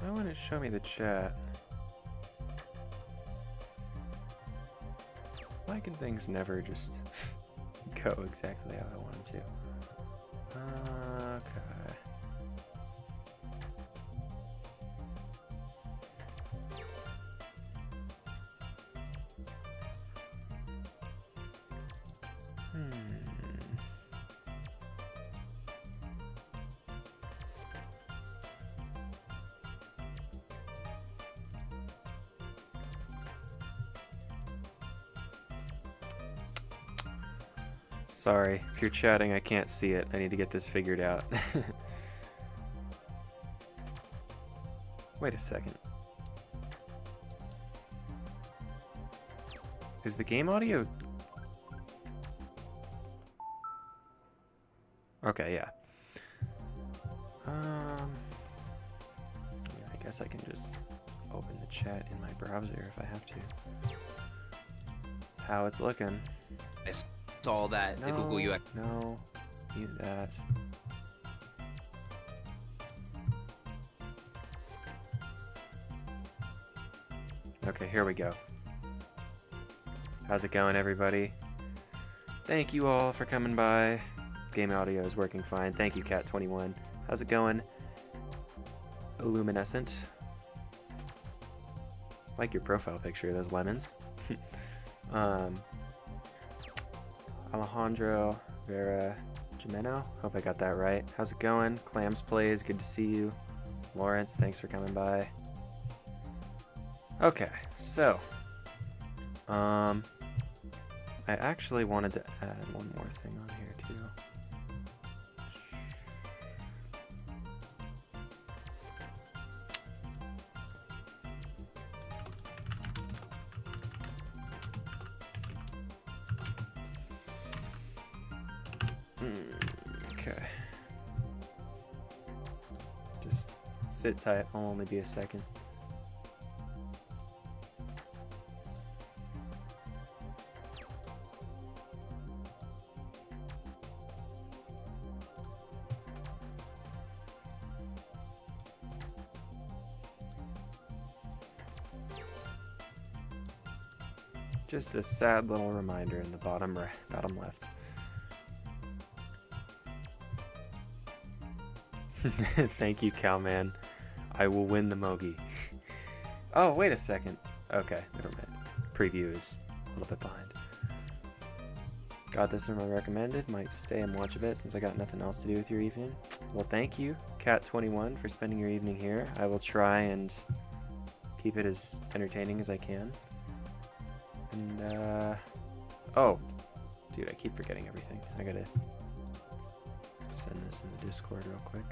Why wouldn't it show me the chat? Why can things never just go exactly how I want them to? Okay. Sorry, if you're chatting, I can't see it. I need to get this figured out. Wait a second. Is the game audio... Okay, yeah. Yeah, I guess I can just open the chat in my browser if I have to. That's how it's looking. I saw that the Google UX. No, mute that. Okay, here we go. How's it going, everybody? Thank you all for coming by. Game audio is working fine. Thank you, Cat21. How's it going? Illuminescent. Like your profile picture, those lemons. Alejandro Vera Jimeno. Hope I got that right. How's it going? Clams Plays, good to see you. Lawrence, thanks for coming by. Okay, so I actually wanted to add one more thing on here too. Okay. Just sit tight, I'll only be a second. Just a sad little reminder in the bottom left. Thank you, Cowman. I will win the Mogi. Oh, wait a second. Okay, never mind. Preview is a little bit behind. Got this in my recommended. Might stay and watch a bit since I got nothing else to do with your evening. Well, thank you, Cat21, for spending your evening here. I will try and keep it as entertaining as I can. And, oh, dude, I keep forgetting everything. I gotta send this in the Discord real quick.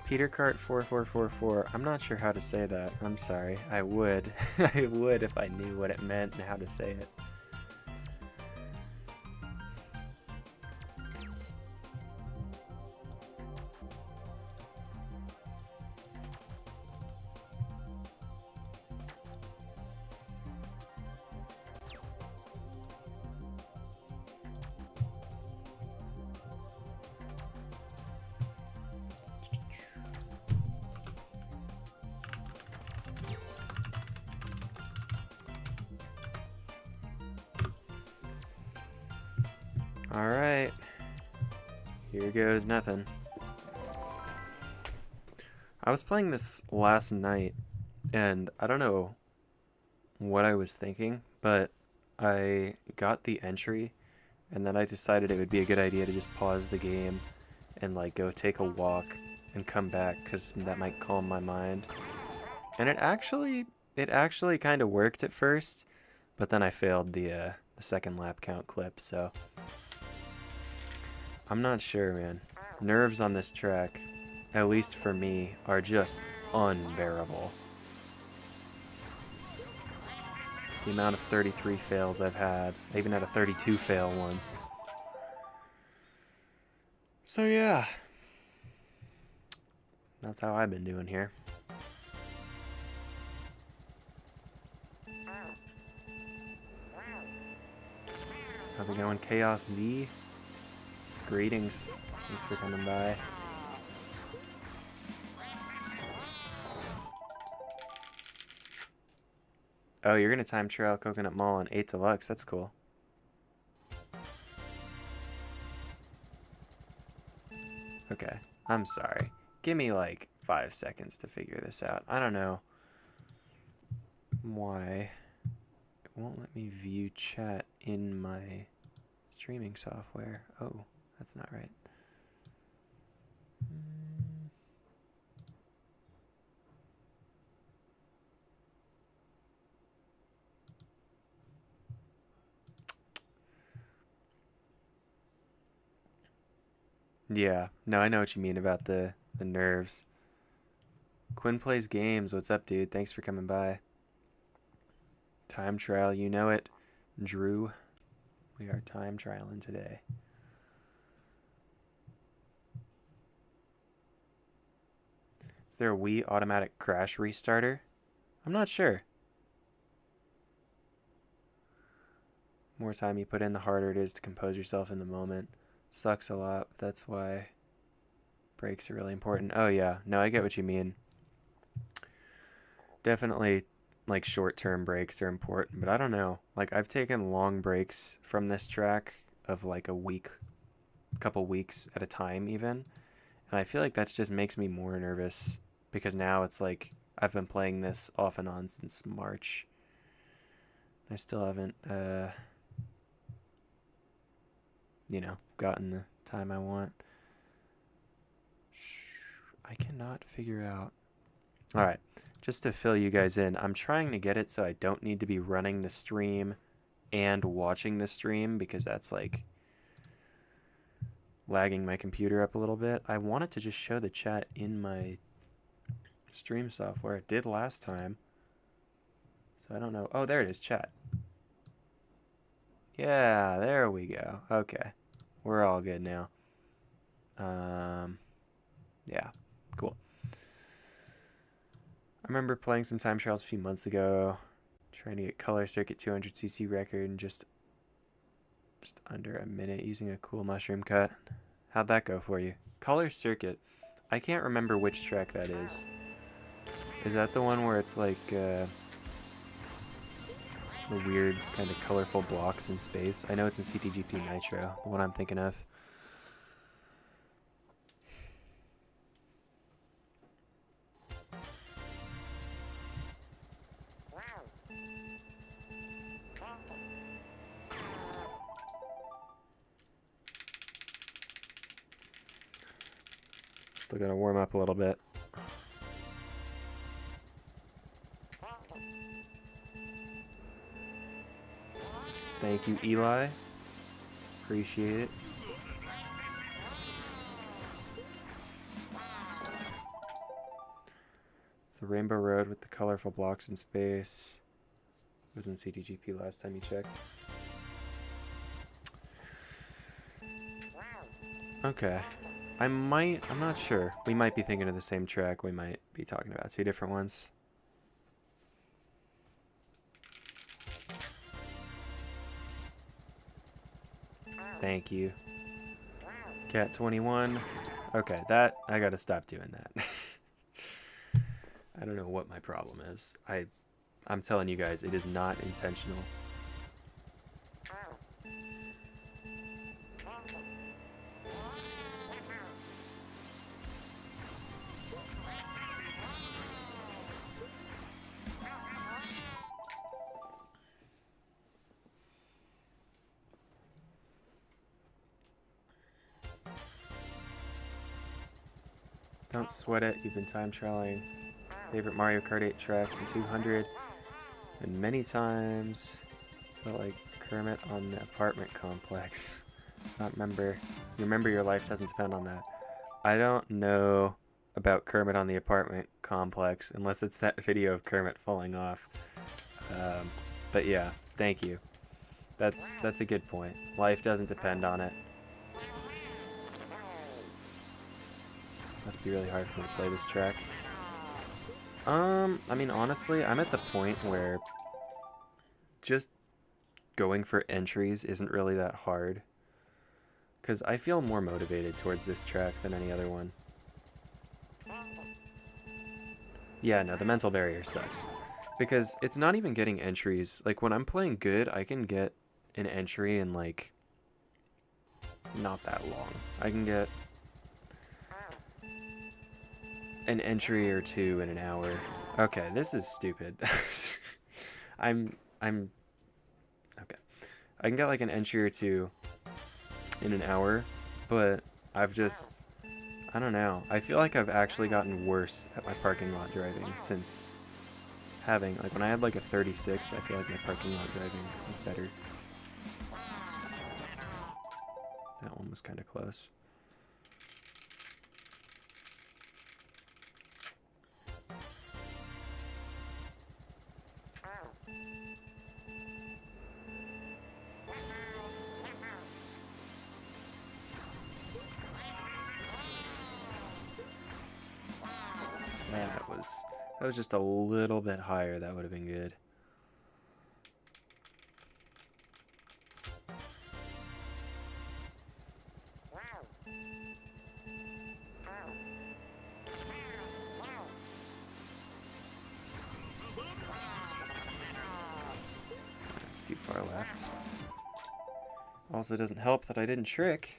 Peter Kart 4444. I'm not sure how to say that. I'm sorry. I would. I would if I knew what it meant and how to say it. Alright, here goes nothing. I was playing this last night, and I don't know what I was thinking, but I got the entry, and then I decided it would be a good idea to just pause the game and like go take a walk and come back, because that might calm my mind. And it actually kind of worked at first, but then I failed the second lap count clip, so I'm not sure, man. Nerves on this track, at least for me, are just unbearable. The amount of 33 fails I've had. I even had a 32 fail once. So yeah. That's how I've been doing here. How's it going, Chaos Z? Greetings. Thanks for coming by. Oh, you're gonna time trial Coconut Mall on 8 Deluxe. That's cool. Okay, I'm sorry. Give me like 5 seconds to figure this out. I don't know why it won't let me view chat in my streaming software. Oh, that's not right. Yeah, no, I know what you mean about the nerves. Quinn plays games. What's up, dude? Thanks for coming by. Time trial, you know it. Drew, we are time trialing today. Is there a Wii automatic crash restarter? I'm not sure. More time you put in, the harder it is to compose yourself in the moment. Sucks a lot, but that's why breaks are really important. Oh yeah, no, I get what you mean. Definitely, like, short-term breaks are important, but I don't know. Like, I've taken long breaks from this track of like a week, couple weeks at a time even, and I feel like that just makes me more nervous because now it's like I've been playing this off and on since March. I still haven't, you know, gotten the time I want. I cannot figure out. All right, just to fill you guys in, I'm trying to get it so I don't need to be running the stream and watching the stream because that's like lagging my computer up a little bit. I wanted to just show the chat in my stream software. It did last time. So I don't know. Oh, there it is, chat. Yeah, there we go. Okay. We're all good now. Yeah, cool. I remember playing some time trials a few months ago, trying to get color circuit 200cc record in just under a minute using a cool mushroom cut. How'd that go for you? Color circuit. I can't remember which track that is. Is that the one where it's like the weird kind of colorful blocks in space? I know it's in CTGP Nitro, the one I'm thinking of. Still gotta warm up a little bit. Thank you, Eli. Appreciate it. It's the Rainbow Road with the colorful blocks in space. It was in CTGP last time you checked. Okay. I'm not sure. We might be thinking of the same track. We might be talking about two different ones. Thank you. Cat 21. Okay, that, I gotta stop doing that. I don't know what my problem is. I'm telling you guys, it is not intentional. Don't sweat it, you've been time trialing favorite Mario Kart 8 tracks in 200, and many times felt like Kermit on the apartment complex. Not remember. You remember your life doesn't depend on that. I don't know about Kermit on the apartment complex unless it's that video of Kermit falling off. But yeah, thank you. That's a good point. Life doesn't depend on it. Must be really hard for me to play this track. I mean, honestly, I'm at the point where just going for entries isn't really that hard. Because I feel more motivated towards this track than any other one. Yeah, no, the mental barrier sucks. Because it's not even getting entries. Like, when I'm playing good, I can get an entry in, like, not that long. I can get an entry or two in an hour. Okay, this is stupid. I'm okay. I can get like an entry or two in an hour, but I don't know. I feel like I've actually gotten worse at my parking lot driving since having, like, when I had like a 36, I feel like my parking lot driving was better. That one was kind of close. That was just a little bit higher. That would have been good. That's too far left. Also, doesn't help that I didn't trick.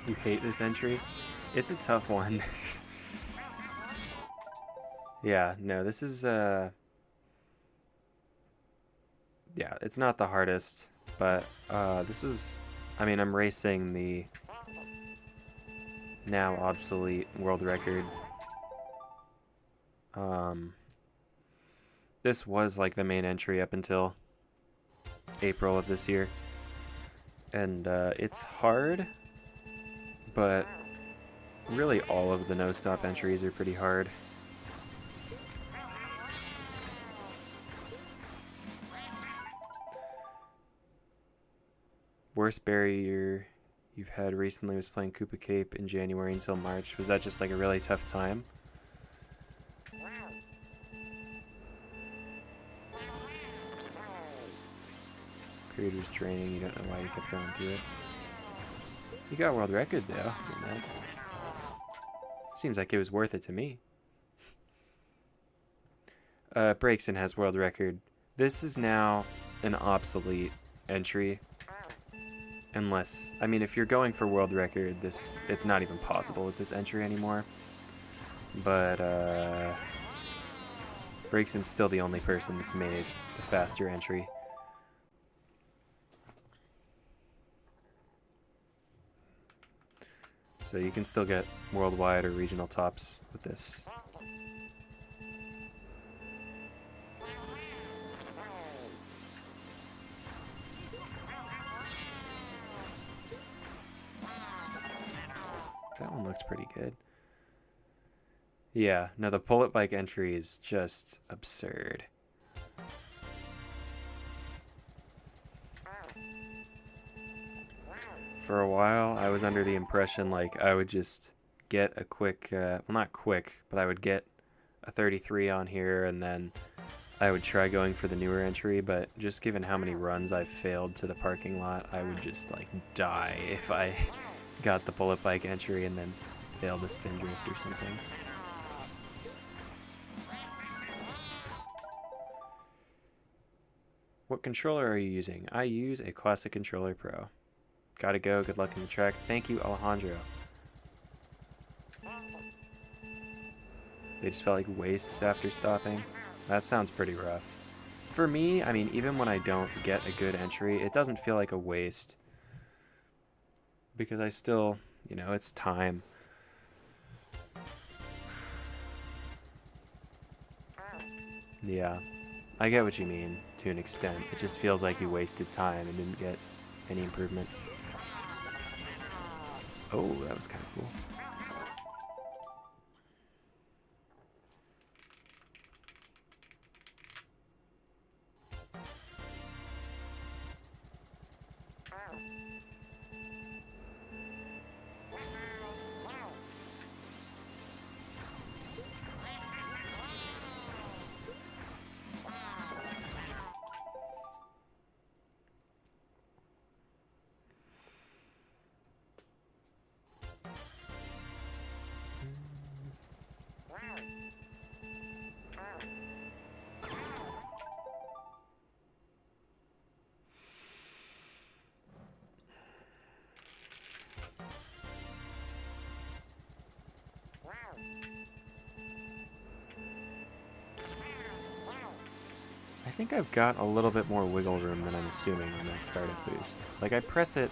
You hate this entry? It's a tough one. Yeah, no, this is, yeah, it's not the hardest, but, this is, I mean, I'm racing the now obsolete world record. This was, like, the main entry up until April of this year, and, it's hard, but really all of the no-stop entries are pretty hard. Worst barrier you've had recently was playing Koopa Cape in January until March. Was that just like a really tough time? Period was draining. You don't know why you kept going through it. You got world record though. I mean, that's seems like it was worth it to me. Breakson has world record. This is now an obsolete entry. Unless, I mean, if you're going for world record, it's not even possible with this entry anymore. But, Breakson's still the only person that's made the faster entry. So you can still get worldwide or regional tops with this. That one looks pretty good. Yeah, no, the pull-up bike entry is just absurd. For a while, I was under the impression, like, I would just get a quick, well, not quick, but I would get a 33 on here, and then I would try going for the newer entry, but just given how many runs I've failed to the parking lot, I would just, like, die if I got the bullet bike entry and then failed the spin drift or something. What controller are you using? I use a Classic Controller Pro. Gotta go, good luck in the track. Thank you, Alejandro. They just felt like wastes after stopping. That sounds pretty rough. For me, I mean, even when I don't get a good entry, it doesn't feel like a waste. Because I still, you know, it's time. Yeah, I get what you mean to an extent. It just feels like you wasted time and didn't get any improvement. Oh, that was kind of cool. I think I've got a little bit more wiggle room than I'm assuming on that startup boost. Like, I press it,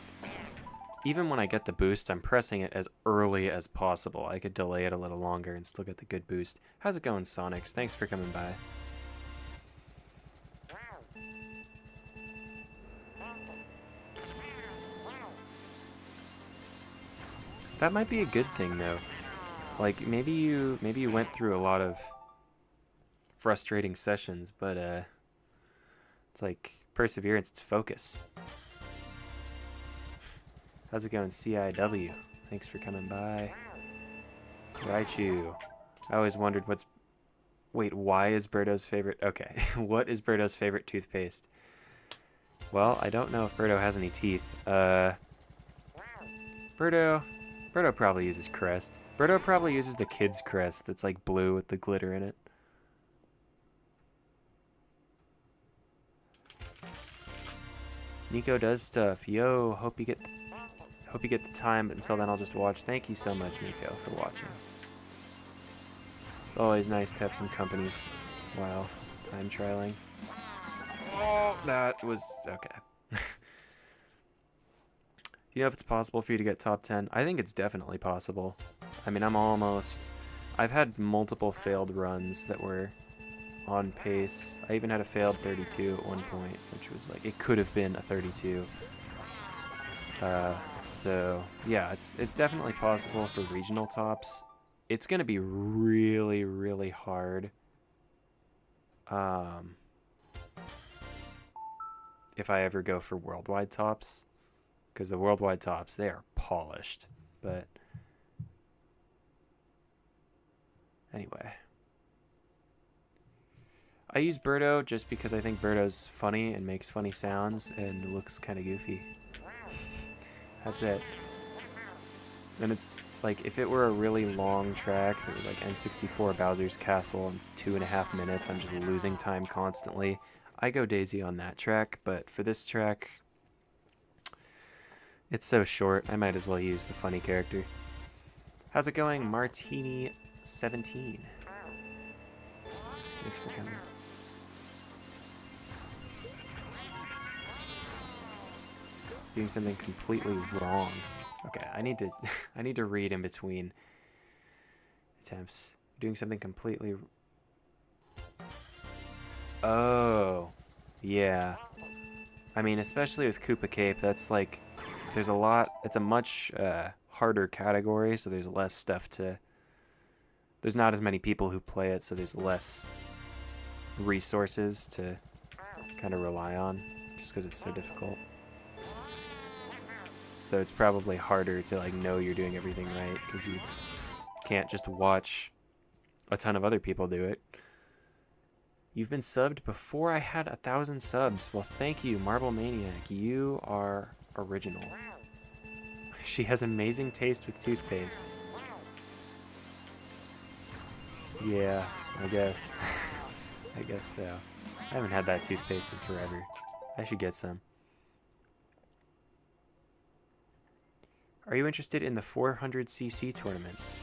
even when I get the boost, I'm pressing it as early as possible. I could delay it a little longer and still get the good boost. How's it going, Sonics? Thanks for coming by. That might be a good thing, though. Like, maybe you went through a lot of frustrating sessions, but it's like perseverance, it's focus. How's it going, CIW? Thanks for coming by. Raichu. I always wondered what's... Wait, why is Birdo's favorite... Okay, what is Birdo's favorite toothpaste? Well, I don't know if Birdo has any teeth. Birdo probably uses Crest. Birdo probably uses the kid's Crest that's like blue with the glitter in it. Nico does stuff. Yo, hope you get the time, but until then I'll just watch. Thank you so much, Nico, for watching. It's always nice to have some company while time trialing. Oh, that was okay. You know if it's possible for you to get top 10? I think it's definitely possible. I mean, I've had multiple failed runs that were on pace. I even had a failed 32 at one point, which was like, it could have been a 32. So yeah, it's definitely possible for regional tops. It's gonna be really, really hard. If I ever go for worldwide tops, because the worldwide tops, they are polished. But anyway, I use Birdo just because I think Birdo's funny and makes funny sounds and looks kind of goofy. That's it. And it's like, if it were a really long track, it was like N64 Bowser's Castle, and it's 2.5 minutes, I'm just losing time constantly, I go Daisy on that track, but for this track, it's so short, I might as well use the funny character. How's it going, Martini17? Thanks for coming. Doing something completely wrong. Okay, I need to read in between attempts. Doing something completely... Oh, yeah. I mean, especially with Koopa Cape, that's like, there's a lot, it's a much harder category, so there's less stuff to... There's not as many people who play it, so there's less resources to kind of rely on, just because it's so difficult. So it's probably harder to like know you're doing everything right, because you can't just watch a ton of other people do it. You've been subbed before I had 1,000 subs. Well, thank you, Marble Maniac. You are original. She has amazing taste with toothpaste. Yeah, I guess. I guess so. I haven't had that toothpaste in forever. I should get some. Are you interested in the 400cc tournaments?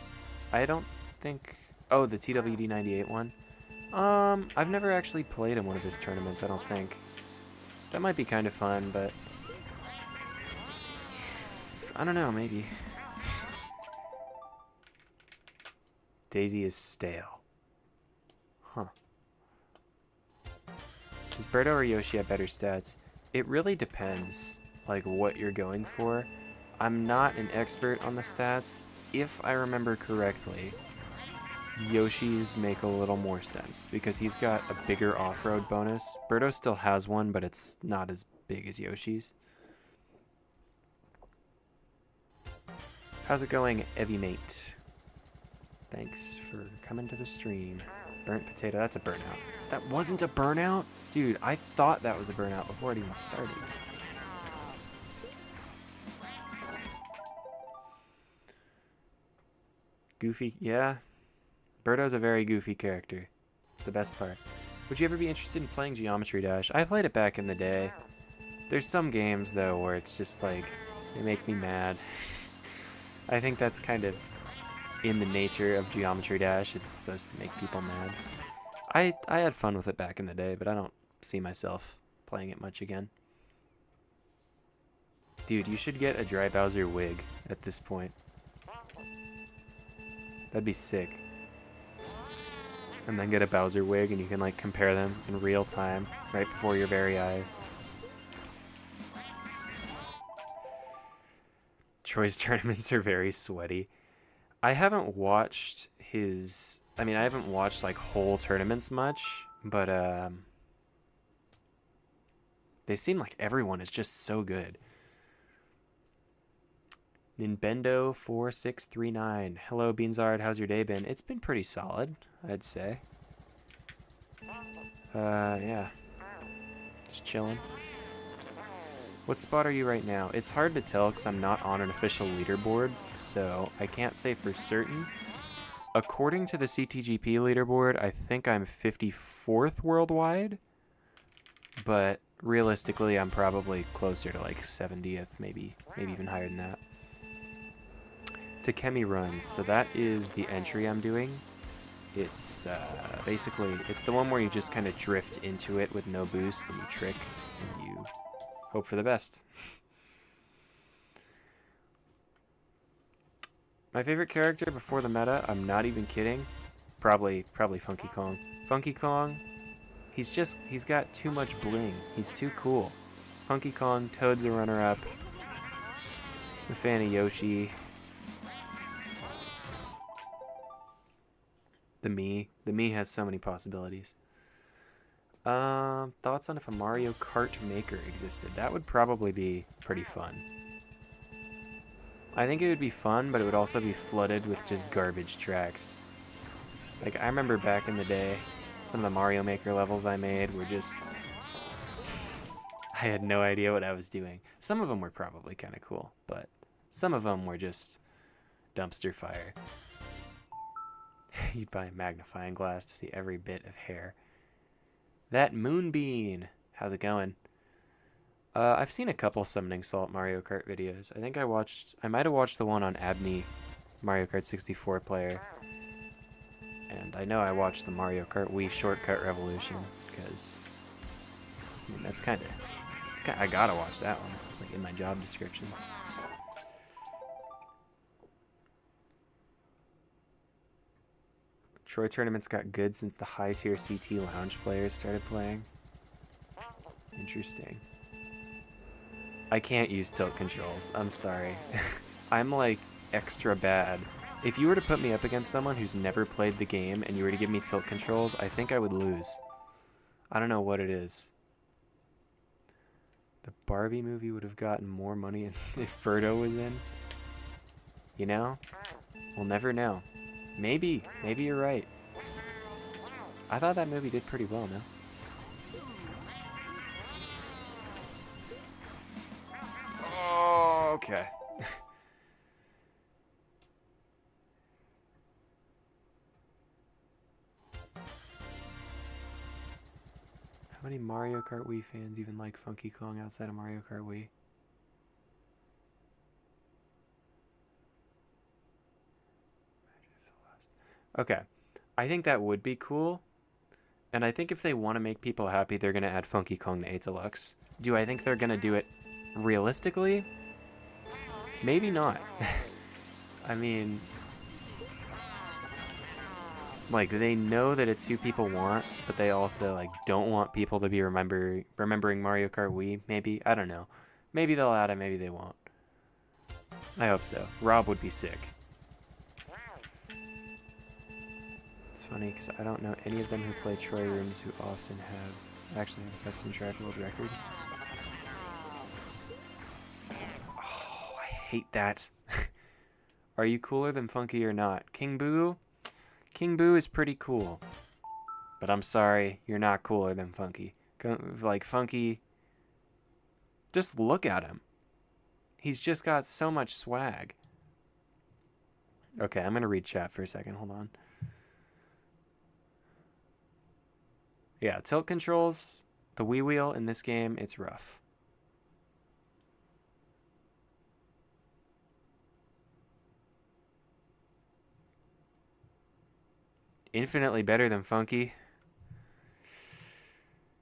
I don't think... Oh, the TWD98 one? I've never actually played in one of his tournaments, I don't think. That might be kind of fun, but... I don't know, maybe. Daisy is stale. Huh. Does Birdo or Yoshi have better stats? It really depends, like, what you're going for. I'm not an expert on the stats. If I remember correctly, Yoshi's make a little more sense because he's got a bigger off-road bonus. Birdo still has one, but it's not as big as Yoshi's. How's it going, Evie Mate? Thanks for coming to the stream. Burnt potato, that's a burnout. That wasn't a burnout? Dude, I thought that was a burnout before it even started. Goofy, yeah. Birdo's a very goofy character. It's the best part. Would you ever be interested in playing Geometry Dash? I played it back in the day. There's some games, though, where it's just like, they make me mad. I think that's kind of in the nature of Geometry Dash, is it's supposed to make people mad. I had fun with it back in the day, but I don't see myself playing it much again. Dude, you should get a Dry Bowser wig at this point. That'd be sick. And then get a Bowser wig and you can like compare them in real time right before your very eyes. Troy's tournaments are very sweaty. I haven't watched his... I mean, I haven't watched like whole tournaments much, but they seem like everyone is just so good. Nintendo 4639. Hello, Beanzard. How's your day been? It's been pretty solid, I'd say. Yeah. Just chilling. What spot are you right now? It's hard to tell because I'm not on an official leaderboard, so I can't say for certain. According to the CTGP leaderboard, I think I'm 54th worldwide, but realistically, I'm probably closer to like 70th, maybe even higher than that. Takemi runs, so that is the entry I'm doing. It's basically, it's the one where you just kind of drift into it with no boost and you trick and you hope for the best. My favorite character before the meta, I'm not even kidding, probably Funky Kong. Funky Kong, he's got too much bling. He's too cool. Funky Kong, Toad's a runner-up. I'm a fan of Yoshi. The Mii has so many possibilities. Thoughts on if a Mario Kart maker existed? That would probably be pretty fun. I think it would be fun, but it would also be flooded with just garbage tracks. Like, I remember back in the day, some of the Mario Maker levels I made were just... I had no idea what I was doing. Some of them were probably kind of cool, but some of them were just dumpster fire. You'd buy a magnifying glass to see every bit of hair. That Moonbean! How's it going? I've seen a couple Summoning Salt Mario Kart videos. I think I might have watched the one on Abney, Mario Kart 64 player. And I know I watched the Mario Kart Wii Shortcut Revolution, because, I mean, that's kind of, I gotta watch that one. It's like in my job description. Troy tournaments got good since the high-tier CT lounge players started playing. Interesting. I can't use tilt controls. I'm sorry. I'm like extra bad. If you were to put me up against someone who's never played the game and you were to give me tilt controls, I think I would lose. I don't know what it is. The Barbie movie would have gotten more money if Birdo was in. You know? We'll never know. Maybe you're right. I thought that movie did pretty well, no? Oh, okay. How many Mario Kart Wii fans even like Funky Kong outside of Mario Kart Wii? Okay, I think that would be cool, and I think if they want to make people happy, they're going to add Funky Kong to 8 Deluxe. Do I think they're going to do it realistically? Maybe not. I mean, Like, they know that it's who people want, but they also, like, don't want people to be remembering Mario Kart Wii, maybe? I don't know. Maybe they'll add it, maybe they won't. I hope so. Rob would be sick. It's funny, because I don't know any of them who play Troy Rooms who often actually have a custom track world record. Oh, I hate that. Are you cooler than Funky or not? King Boo? King Boo is pretty cool. But I'm sorry, you're not cooler than Funky. Like, Funky, just look at him. He's just got so much swag. Okay, I'm going to read chat for a second. Hold on. Yeah, tilt controls, the Wii wheel in this game, it's rough. Infinitely better than Funky.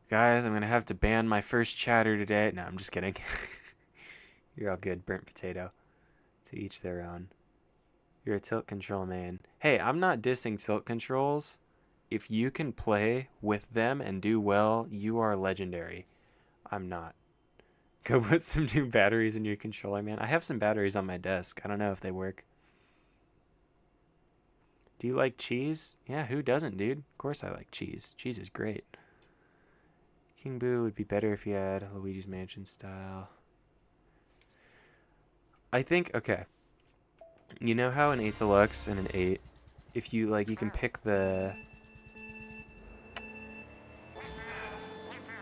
Guys, I'm going to have to ban my first chatter today. No, I'm just kidding. You're all good, burnt potato. To each their own. You're a tilt control man. Hey, I'm not dissing tilt controls. If you can play with them and do well, you are legendary. I'm not. Go put some new batteries in your controller, man. I have some batteries on my desk. I don't know if they work. Do you like cheese? Yeah, who doesn't, dude? Of course I like cheese. Cheese is great. King Boo would be better if he had Luigi's Mansion style. I think, okay. You know how an 8 Deluxe and an 8, if you, like, you can pick the,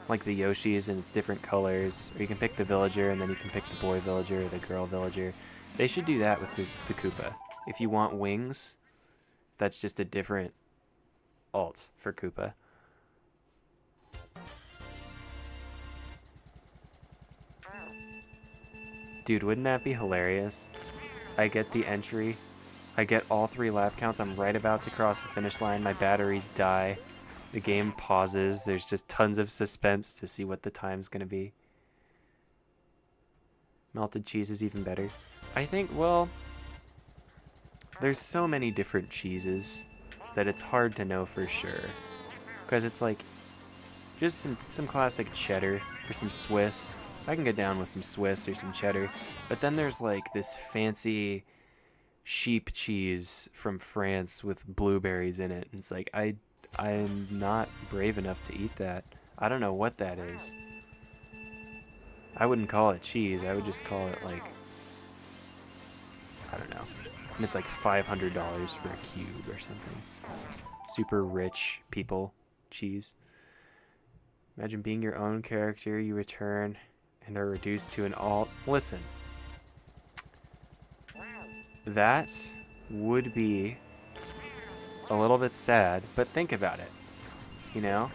like, the Yoshis and it's different colors, or you can pick the villager and then you can pick the boy villager or the girl villager. They should do that with the Koopa. If you want wings, that's just a different alt for Koopa. Dude, wouldn't that be hilarious? I get the entry. I get all 3 lap counts. I'm right about to cross the finish line. My batteries die. The game pauses. There's just tons of suspense to see what the time's going to be. Melted cheese is even better. I think, well, there's so many different cheeses that it's hard to know for sure. Because it's like, just some classic cheddar or some Swiss. I can get down with some Swiss or some cheddar. But then there's like this fancy sheep cheese from France with blueberries in it. And it's like, I'm not brave enough to eat that. I don't know what that is. I wouldn't call it cheese. I would just call it like, I don't know. And it's like $500 for a cube or something. Super rich people cheese. Imagine being your own character, you return and are reduced to an alt. Listen. That would be a little bit sad, but think about it. You know?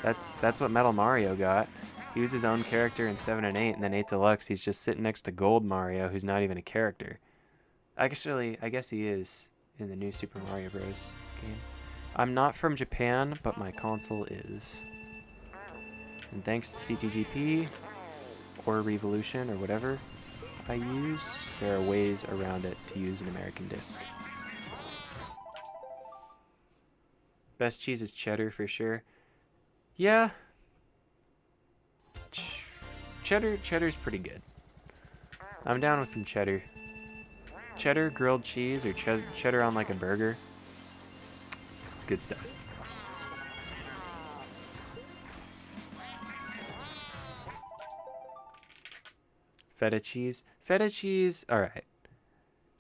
That's what Metal Mario got. He was his own character in 7 and 8, and then 8 Deluxe, he's just sitting next to Gold Mario, who's not even a character. Actually, I guess he is in the new Super Mario Bros. Game. I'm not from Japan, but my console is. And thanks to CTGP, or Revolution, or whatever I use, there are ways around it to use an American disc. Best cheese is cheddar for sure. Yeah. Cheddar's pretty good. I'm down with some cheddar. Cheddar, grilled cheese, or cheddar on like a burger. It's good stuff. Feta cheese. Feta cheese, alright.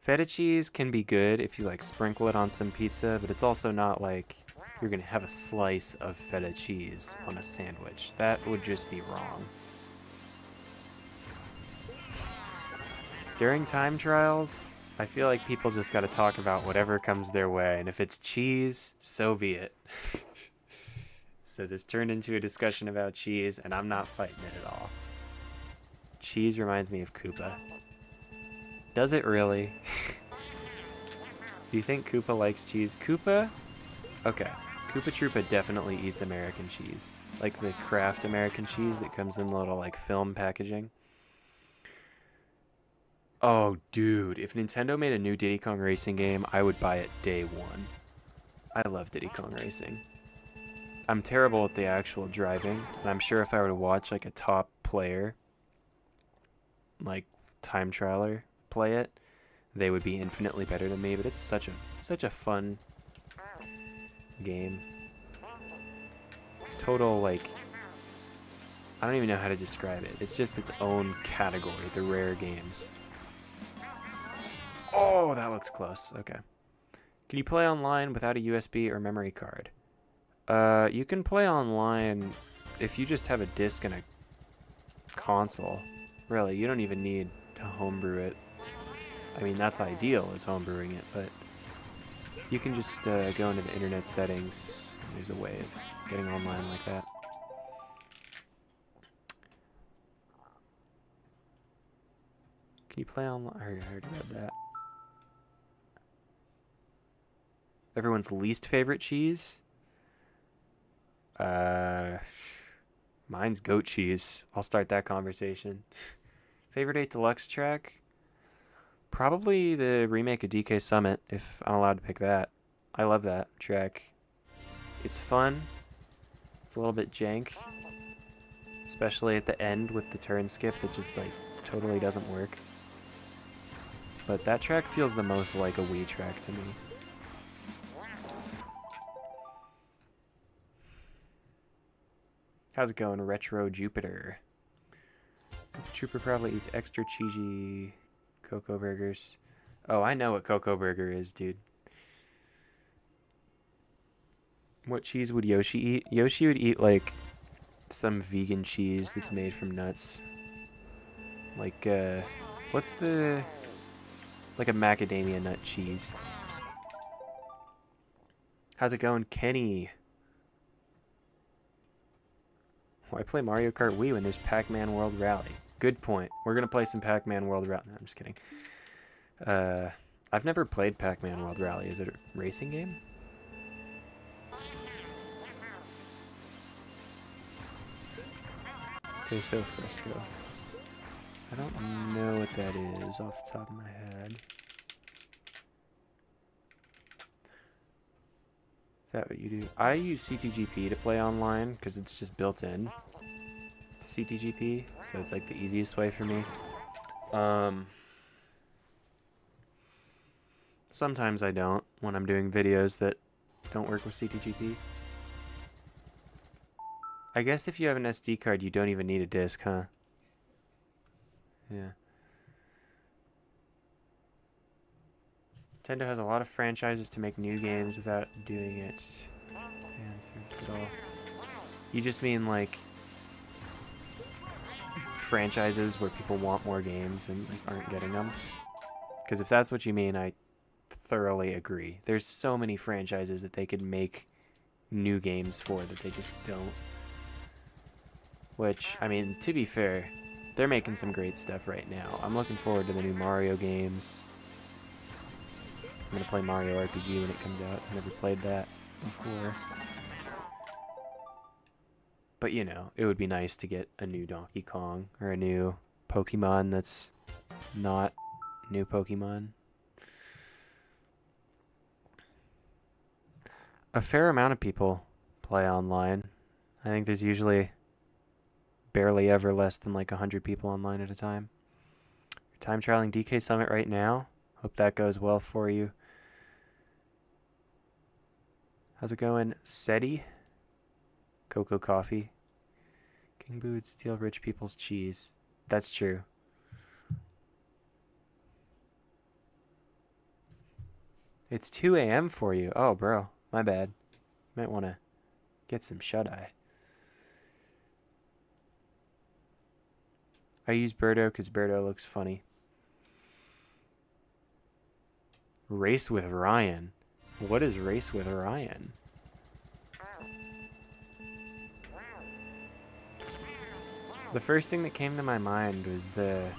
Feta cheese can be good if you like sprinkle it on some pizza, but it's also not like you're gonna have a slice of feta cheese on a sandwich. That would just be wrong. During time trials, I feel like people just gotta talk about whatever comes their way, and if it's cheese, so be it. So this turned into a discussion about cheese, and I'm not fighting it at all. Cheese reminds me of Koopa. Does it really? Do you think Koopa likes cheese? Koopa? Okay. Koopa Troopa definitely eats American cheese. Like the Kraft American cheese that comes in little like film packaging. Oh, dude. If Nintendo made a new Diddy Kong Racing game, I would buy it day one. I love Diddy Kong Racing. I'm terrible at the actual driving, and I'm sure if I were to watch like a top player, like time trialer, play it, they would be infinitely better than me. But it's such a fun game. Total, like, I don't even know how to describe it. It's just its own category, the rare games. Oh, that looks close. Okay. Can you play online without a USB or memory card? You can play online if you just have a disc and a console. Really, you don't even need to homebrew it. I mean, that's ideal, is homebrewing it, but you can just go into the internet settings. There's a way of getting online like that. Can you play online? I already read that. Everyone's least favorite cheese? Mine's goat cheese. I'll start that conversation. Favorite 8 Deluxe track? Probably the remake of DK Summit, if I'm allowed to pick that. I love that track. It's fun. It's a little bit jank. Especially at the end with the turn skip that just like totally doesn't work. But that track feels the most like a Wii track to me. How's it going, Retro Jupiter? Trooper probably eats extra cheesy Cocoa Burgers. Oh, I know what Cocoa Burger is, dude. What cheese would Yoshi eat? Yoshi would eat, like, some vegan cheese that's made from nuts. Like, what's the... Like a macadamia nut cheese. How's it going, Kenny? Why play Mario Kart Wii when there's Pac-Man World Rally? Good point. We're gonna play some Pac-Man World Rally. No, I'm just kidding. I've never played Pac-Man World Rally. Is it a racing game? Queso Fresco. I don't know what that is off the top of my head. Is that what you do? I use CTGP to play online because it's just built in to CTGP, so it's like the easiest way for me. Sometimes I don't when I'm doing videos that don't work with CTGP. I guess if you have an SD card, you don't even need a disc, huh? Yeah. Nintendo has a lot of franchises to make new games without doing it fan service at all. You just mean like franchises where people want more games and like aren't getting them? Because if that's what you mean, I thoroughly agree. There's so many franchises that they could make new games for that they just don't. Which, I mean, to be fair, they're making some great stuff right now. I'm looking forward to the new Mario games. I'm gonna play Mario RPG when it comes out. I've never played that before. But you know, it would be nice to get a new Donkey Kong or a new Pokemon that's not new Pokemon. A fair amount of people play online. I think there's usually barely ever less than like 100 people online at a time. You're time trialing DK Summit right now. Hope that goes well for you. How's it going, SETI? Cocoa Coffee. King Boo would steal rich people's cheese. That's true. It's 2 a.m. for you. Oh, bro. My bad. Might want to get some shut-eye. I use Birdo because Birdo looks funny. Race with Ryan. What is Race with Ryan? The first thing that came to my mind was that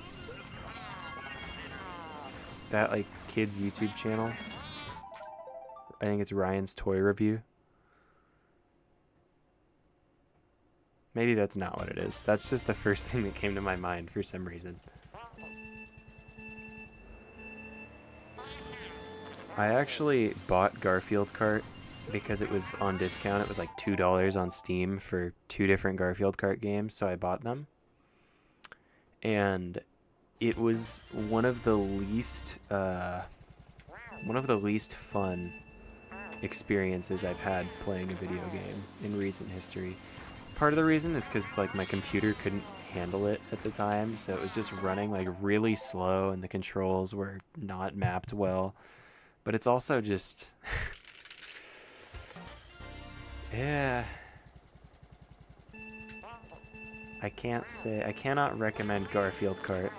like kids YouTube channel. I think it's Ryan's Toy Review. Maybe that's not what it is. That's just the first thing that came to my mind for some reason. I actually bought Garfield Kart because it was on discount. It was like $2 on Steam for 2 different Garfield Kart games, so I bought them. And it was one of the least fun experiences I've had playing a video game in recent history. Part of the reason is because like my computer couldn't handle it at the time, so it was just running like really slow and the controls were not mapped well. But it's also just yeah, I cannot recommend Garfield Kart.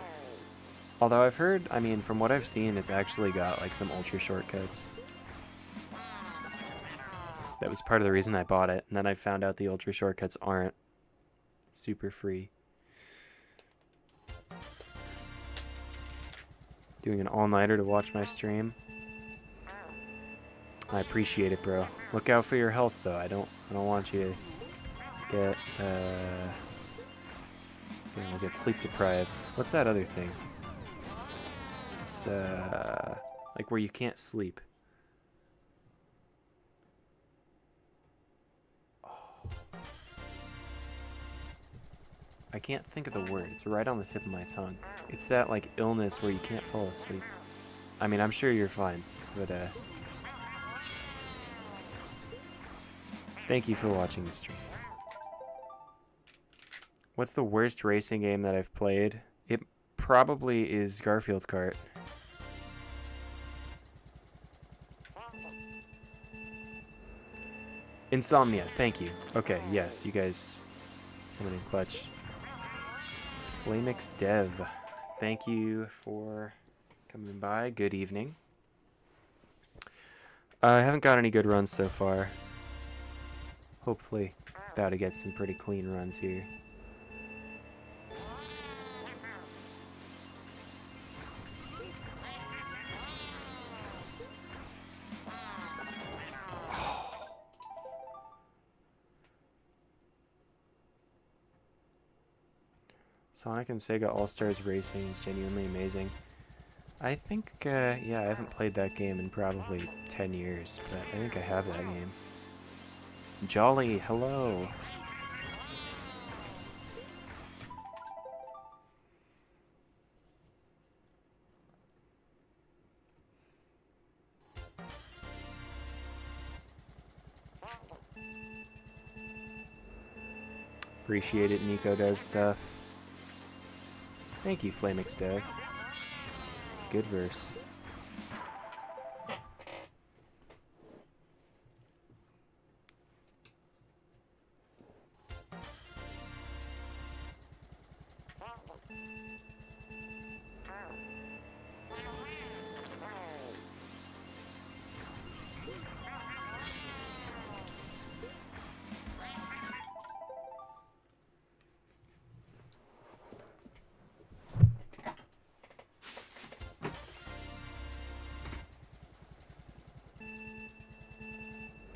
Although I've heard, I mean, from what I've seen, it's actually got like some ultra shortcuts. That was part of the reason I bought it, and then I found out the ultra shortcuts aren't super free. Doing an all-nighter to watch my stream. I appreciate it, bro. Look out for your health, though. I don't want you to get we'll get sleep deprived. What's that other thing? It's like where you can't sleep. I can't think of the word. It's right on the tip of my tongue. It's that like illness where you can't fall asleep. I mean, I'm sure you're fine, but just... Thank you for watching the stream. What's the worst racing game that I've played? It probably is Garfield Kart. Insomnia, thank you. Okay, yes, you guys coming in clutch. Flamix Dev, thank you for coming by. Good evening. I haven't got any good runs so far. Hopefully, about to get some pretty clean runs here. Sonic and Sega All-Stars Racing is genuinely amazing. I think, yeah, I haven't played that game in probably 10 years, but I think I have that game. Jolly, hello! Appreciate it, Nico does stuff. Thank you, Flamix Dev. It's a good verse.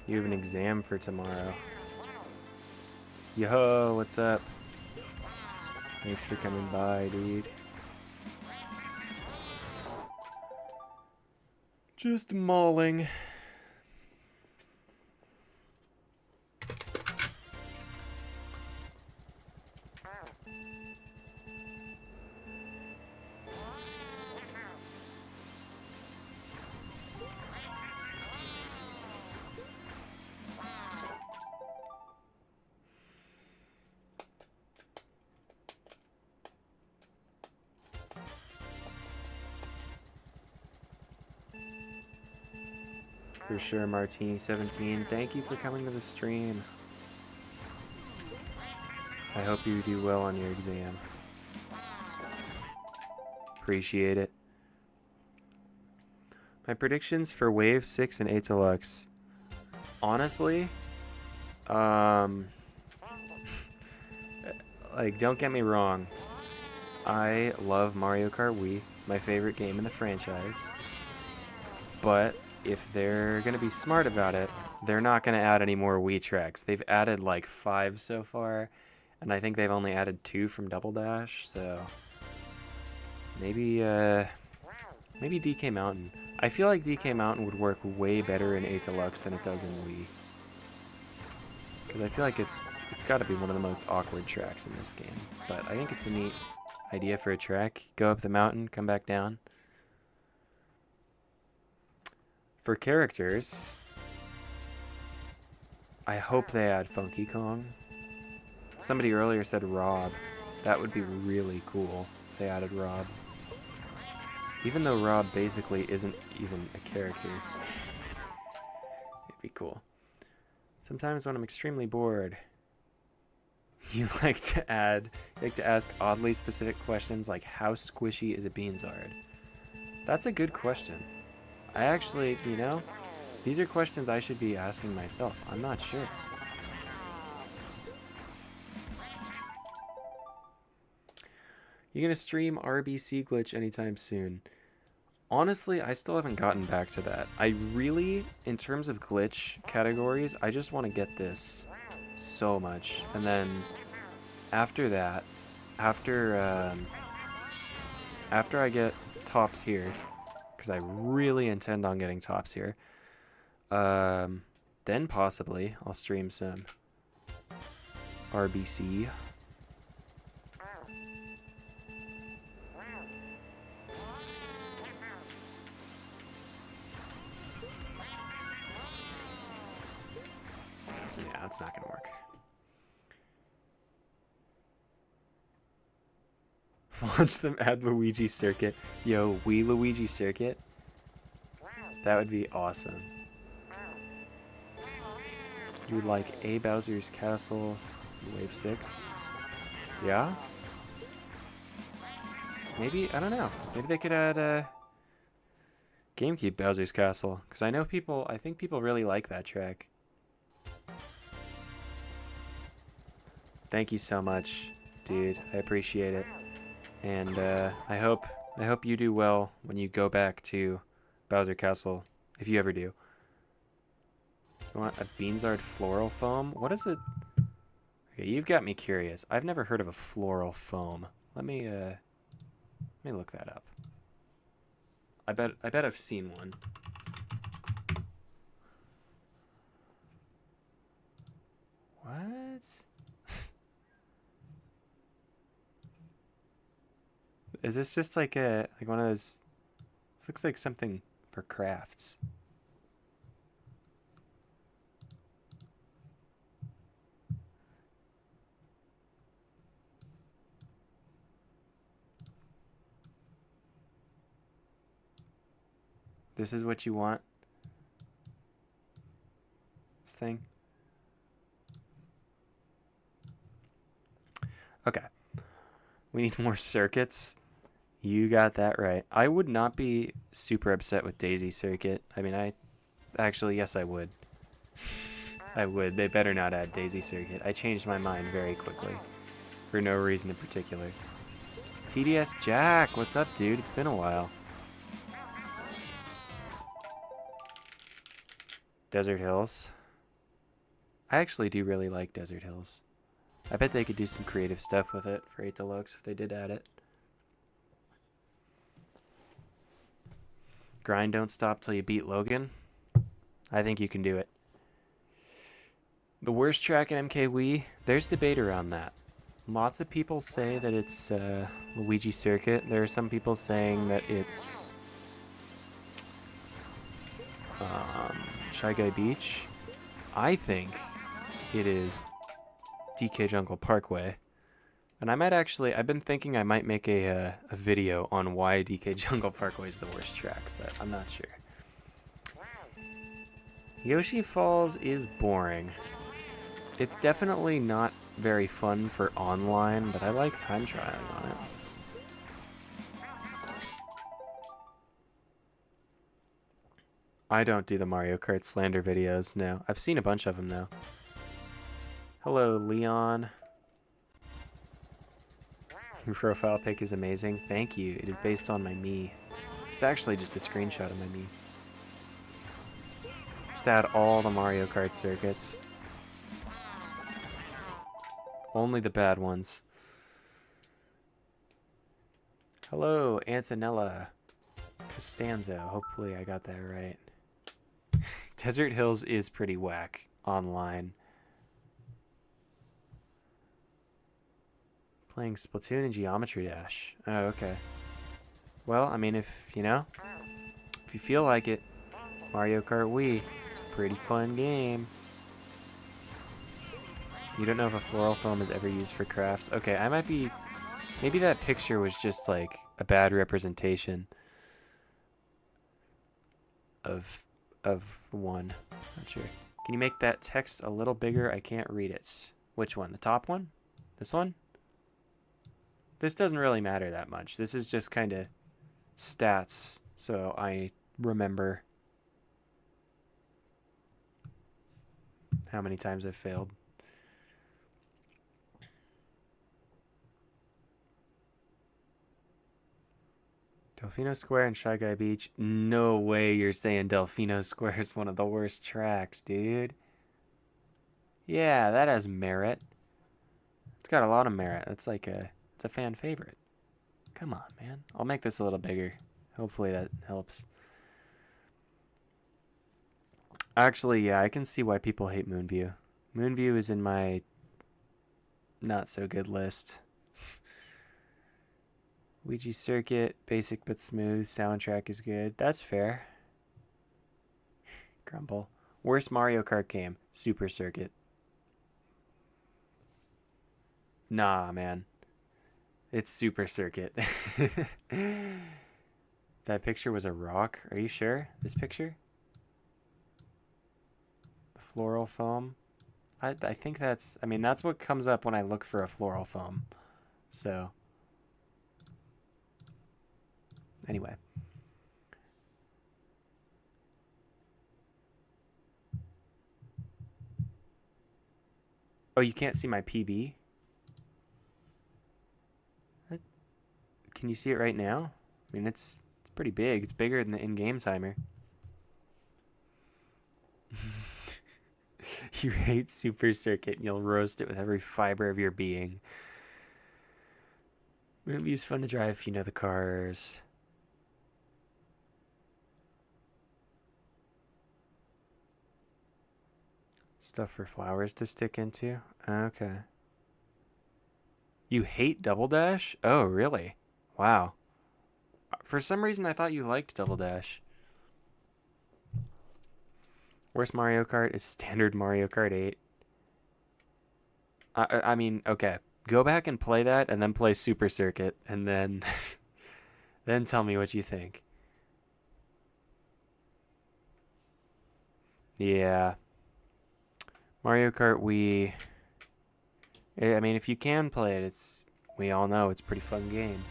You have an exam for tomorrow. Yo, what's up? Thanks for coming by, dude. Just mauling. For sure, Martini17. Thank you for coming to the stream. I hope you do well on your exam. Appreciate it. My predictions for Wave 6 and 8 Deluxe. Honestly, like, don't get me wrong. I love Mario Kart Wii. It's my favorite game in the franchise. But if they're going to be smart about it, they're not going to add any more Wii tracks. They've added like 5 so far, and I think they've only added 2 from Double Dash, so maybe Maybe DK Mountain. I feel like DK Mountain would work way better in 8 Deluxe than it does in Wii. Because I feel like it's got to be one of the most awkward tracks in this game. But I think it's a neat idea for a track. Go up the mountain, come back down. For characters, I hope they add Funky Kong. Somebody earlier said Rob. That would be really cool if they added Rob. Even though Rob basically isn't even a character. It'd be cool. Sometimes when I'm extremely bored, you like to ask oddly specific questions like how squishy is a Beanzard? That's a good question. I actually, you know, these are questions I should be asking myself. I'm not sure. You gonna stream RBC Glitch anytime soon? Honestly, I still haven't gotten back to that. I really, in terms of glitch categories, I just want to get this so much. And then after that, after I get tops here, because I really intend on getting tops here, then possibly I'll stream some RBC. Yeah, that's not gonna work. Watch them add Luigi Circuit. Yo, Wii Luigi Circuit? That would be awesome. You would like a Bowser's Castle Wave 6? Yeah? Maybe, I don't know. Maybe they could add GameCube Bowser's Castle. Because I know people, I think people really like that track. Thank you so much, dude. I appreciate it. And I hope you do well when you go back to Bowser Castle, if you ever do. You want a Beanzard floral foam? What is it? Okay, you've got me curious. I've never heard of a floral foam. Let me look that up. I bet I've seen one. What? Is this just like one of those? This looks like something for crafts. This is what you want? This thing? Okay. We need more circuits. You got that right. I would not be super upset with Daisy Circuit. I mean, actually, yes, I would. I would. They better not add Daisy Circuit. I changed my mind very quickly. For no reason in particular. TDS Jack, what's up, dude? It's been a while. Desert Hills. I actually do really like Desert Hills. I bet they could do some creative stuff with it for 8 Deluxe if they did add it. Grind don't stop till you beat Logan. I think you can do it. The worst track in MK Wii, there's debate around that. Lots of people say that it's Luigi Circuit. There are some people saying that it's Shy Guy Beach. I think it is DK Jungle Parkway. And I might actually, I've been thinking I might make a video on why DK Jungle Parkway is the worst track, but I'm not sure. Yoshi Falls is boring. It's definitely not very fun for online, but I like time trialing on it. I don't do the Mario Kart slander videos, no. I've seen a bunch of them, though. Hello, Leon. Your profile pic is amazing. Thank you. It is based on my Mii. It's actually just a screenshot of my Mii. Just add all the Mario Kart circuits. Only the bad ones. Hello, Antonella. Costanza. Hopefully I got that right. Desert Hills is pretty whack online. Playing Splatoon and Geometry Dash. Oh, okay. Well, I mean, if you feel like it, Mario Kart Wii, it's a pretty fun game. You don't know if a floral foam is ever used for crafts. Okay, I might be... Maybe that picture was just, like, a bad representation of one. Not sure. Can you make that text a little bigger? I can't read it. Which one? The top one? This one? This doesn't really matter that much. This is just kind of stats, so I remember how many times I've failed. Delfino Square and Shy Guy Beach. No way you're saying Delfino Square is one of the worst tracks, dude. Yeah, that has merit. It's got a lot of merit. It's a fan favorite. Come on, man. I'll make this a little bigger. Hopefully that helps. Actually, yeah, I can see why people hate Moonview. Moonview is in my not so good list. Ouija Circuit, basic but smooth. Soundtrack is good. That's fair. Grumble. Worst Mario Kart game. Super Circuit. Nah, man. It's Super Circuit. That picture was a rock. Are you sure? This picture? The floral foam? I think that's... I mean, that's what comes up when I look for a floral foam. So... Anyway. Oh, you can't see my PB? What? Can you see it right now? I mean, it's pretty big. It's bigger than the in-game timer. You hate Super Circuit and you'll roast it with every fiber of your being. Moonview's fun to drive if you know the cars. Stuff for flowers to stick into? Okay. You hate Double Dash? Oh, really? Wow. For some reason, I thought you liked Double Dash. Worst Mario Kart is standard Mario Kart 8. I mean, okay. Go back and play that, and then play Super Circuit, and then... then tell me what you think. Yeah. Mario Kart Wii. I mean, if you can play it, we all know it's a pretty fun game.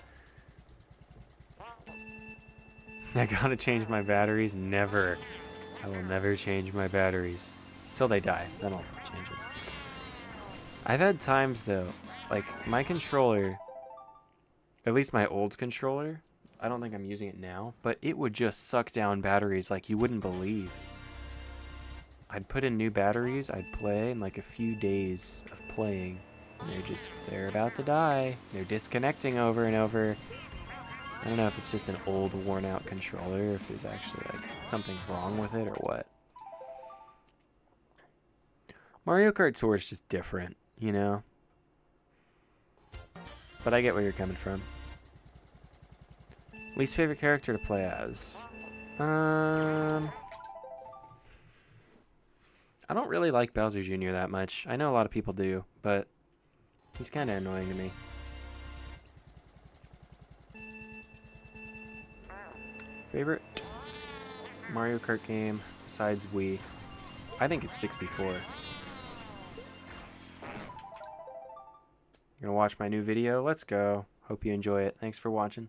I gotta change my batteries? Never. I will never change my batteries. Till they die. Then I'll change them. I've had times, though, like, my controller, at least my old controller, I don't think I'm using it now, but it would just suck down batteries like you wouldn't believe. I'd put in new batteries, I'd play, and like a few days of playing, and they're about to die. They're disconnecting over and over. I don't know if it's just an old, worn-out controller, or if there's actually like something wrong with it or what. Mario Kart Tour is just different, you know? But I get where you're coming from. Least favorite character to play as? I don't really like Bowser Jr. that much. I know a lot of people do, but he's kind of annoying to me. Favorite Mario Kart game besides Wii? I think it's 64. You're gonna watch my new video? Let's go. Hope you enjoy it. Thanks for watching.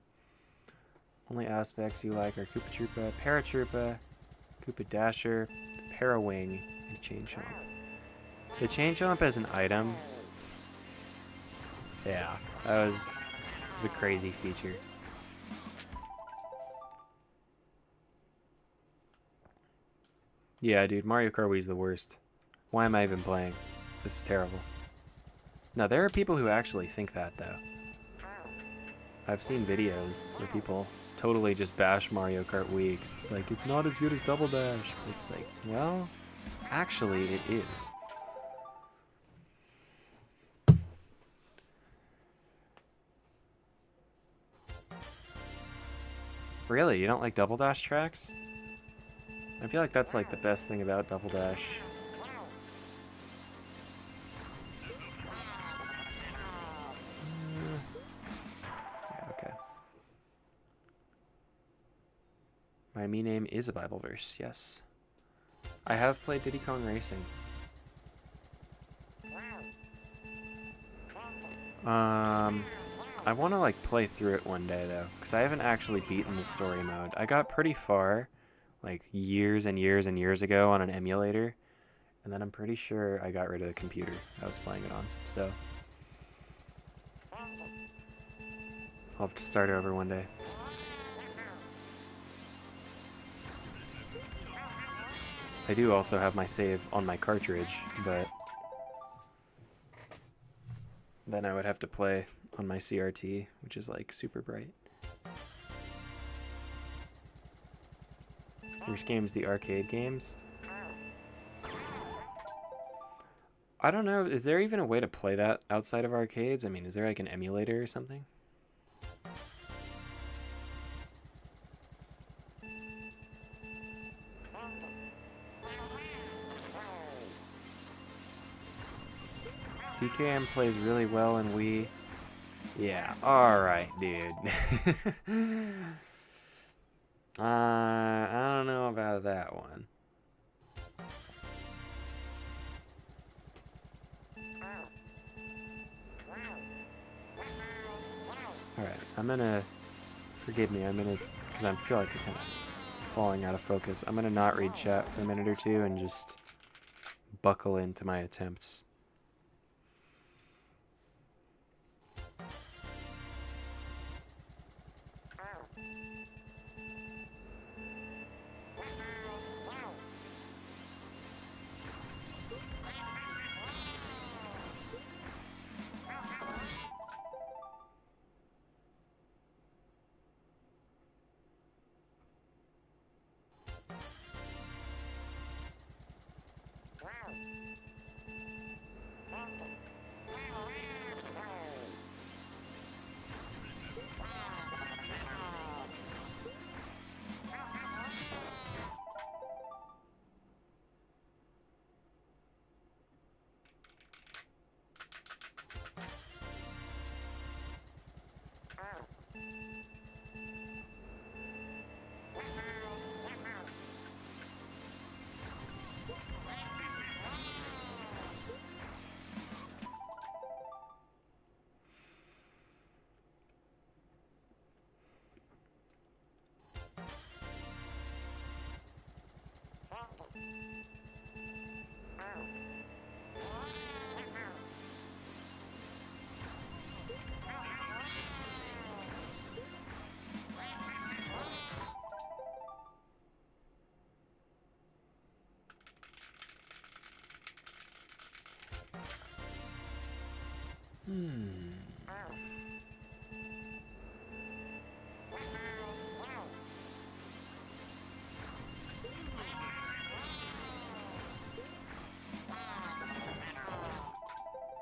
Only aspects you like are Koopa Troopa, Paratroopa, Koopa Dasher, Parawing, and Chain Chomp. The Chain Chomp as an item? Yeah, that was a crazy feature. Yeah, dude, Mario Kart Wii is the worst. Why am I even playing? This is terrible. Now, there are people who actually think that, though. I've seen videos where people totally just bash Mario Kart Wii. 'Cause it's like, it's not as good as Double Dash. But it's like, well, actually it is. Really? You don't like Double Dash tracks? I feel like that's like the best thing about Double Dash. Yeah, okay. My me name is a Bible verse, yes. I have played Diddy Kong Racing. I want to like play through it one day though, because I haven't actually beaten the story mode. I got pretty far, like years and years and years ago on an emulator, and then I'm pretty sure I got rid of the computer I was playing it on, so I'll have to start over one day. I do also have my save on my cartridge, but then I would have to play on my CRT, which is like super bright. Which games? The arcade games? I don't know. Is there even a way to play that outside of arcades? I mean, is there like an emulator or something? DKM plays really well in Wii. Yeah, alright, dude. I don't know about that one. Alright, I'm gonna... Forgive me, I'm gonna... Because I feel like I'm kind of falling out of focus. I'm gonna not read chat for a minute or two and just buckle into my attempts.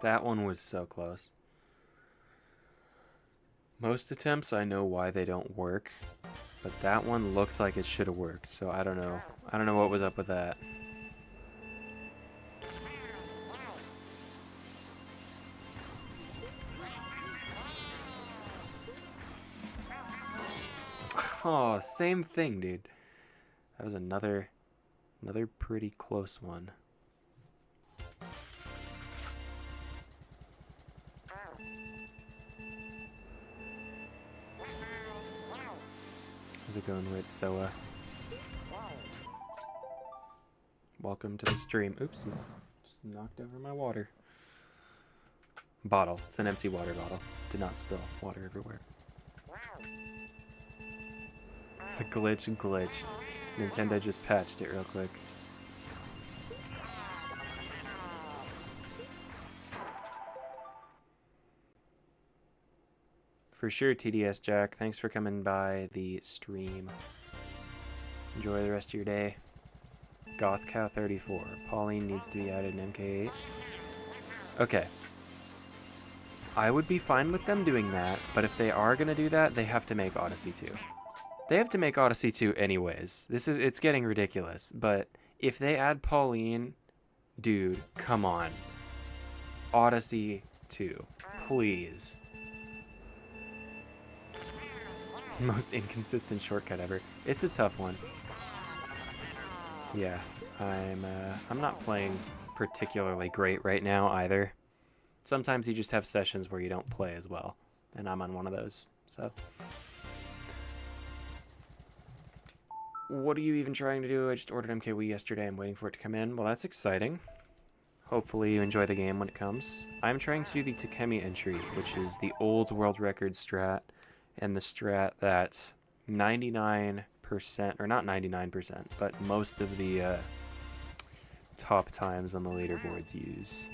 That one was so close. Most attempts, I know why they don't work, but that one looked like it should have worked, so I don't know. I don't know what was up with that. Oh, same thing, dude. That was another pretty close one. How's it going with Soa? Welcome to the stream. Oopsies. Just knocked over my water. Bottle. It's an empty water bottle. Did not spill water everywhere. The glitch glitched. Nintendo just patched it real quick. For sure, TDS Jack. Thanks for coming by the stream. Enjoy the rest of your day. GothCow34. Pauline needs to be added in MK8. Okay. I would be fine with them doing that, but if they are going to do that, they have to make Odyssey 2. They have to make Odyssey 2 anyways. It's getting ridiculous, but if they add Pauline, dude, come on. Odyssey 2, please. Most inconsistent shortcut ever. It's a tough one. Yeah, I'm not playing particularly great right now either. Sometimes you just have sessions where you don't play as well, and I'm on one of those, so. What are you even trying to do? I just ordered MKW yesterday. I'm waiting for it to come in. Well, that's exciting. Hopefully you enjoy the game when it comes. I'm trying to do the Takemi entry, which is the old world record strat, and the strat that 99%, or not 99%, but most of the top times on the leaderboards use.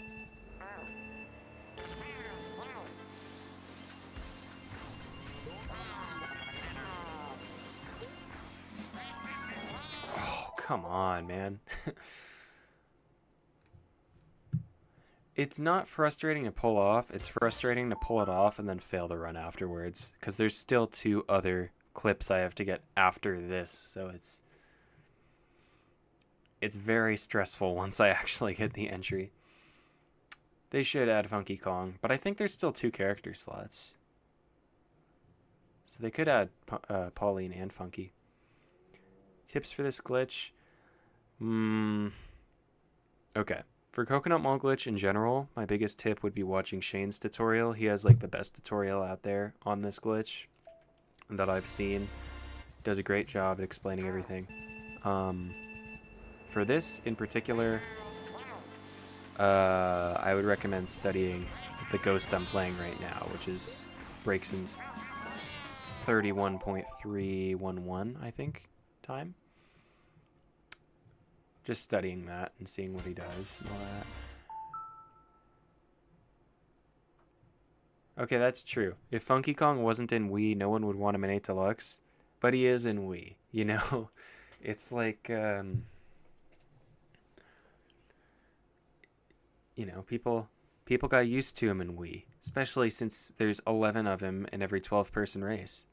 Oh, come on, man. It's not frustrating to pull off, it's frustrating to pull it off and then fail to run afterwards, because there's still 2 other clips I have to get after this, so it's very stressful once I actually get the entry. They should add Funky Kong, but I think there's still 2 character slots. So they could add Pauline and Funky. Tips for this glitch? Okay. For Coconut Mall glitch in general, my biggest tip would be watching Shane's tutorial. He has like the best tutorial out there on this glitch that I've seen. Does a great job at explaining everything. For this in particular, I would recommend studying the ghost I'm playing right now, which is Breakson's 31.311, I think, time. Just studying that and seeing what he does and all that. Okay, that's true. If Funky Kong wasn't in Wii, no one would want him in 8 Deluxe. But he is in Wii, you know? It's like, you know, people got used to him in Wii. Especially since there's 11 of him in every 12-person race.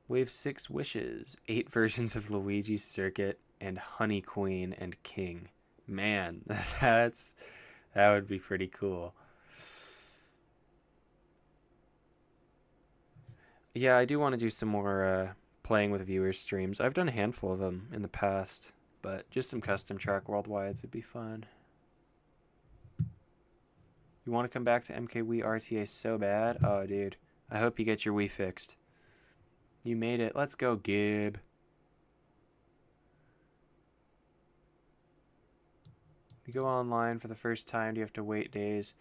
Wave 6 wishes. 8 versions of Luigi's Circuit. And Honey Queen and King. Man, that would be pretty cool. Yeah, I do want to do some more playing with viewers streams. I've done a handful of them in the past, but just some custom track worldwides would be fun. You want to come back to MKWii RTA so bad? Oh, dude. I hope you get your Wii fixed. You made it. Let's go, Gib. You go online for the first time, do you have to wait days?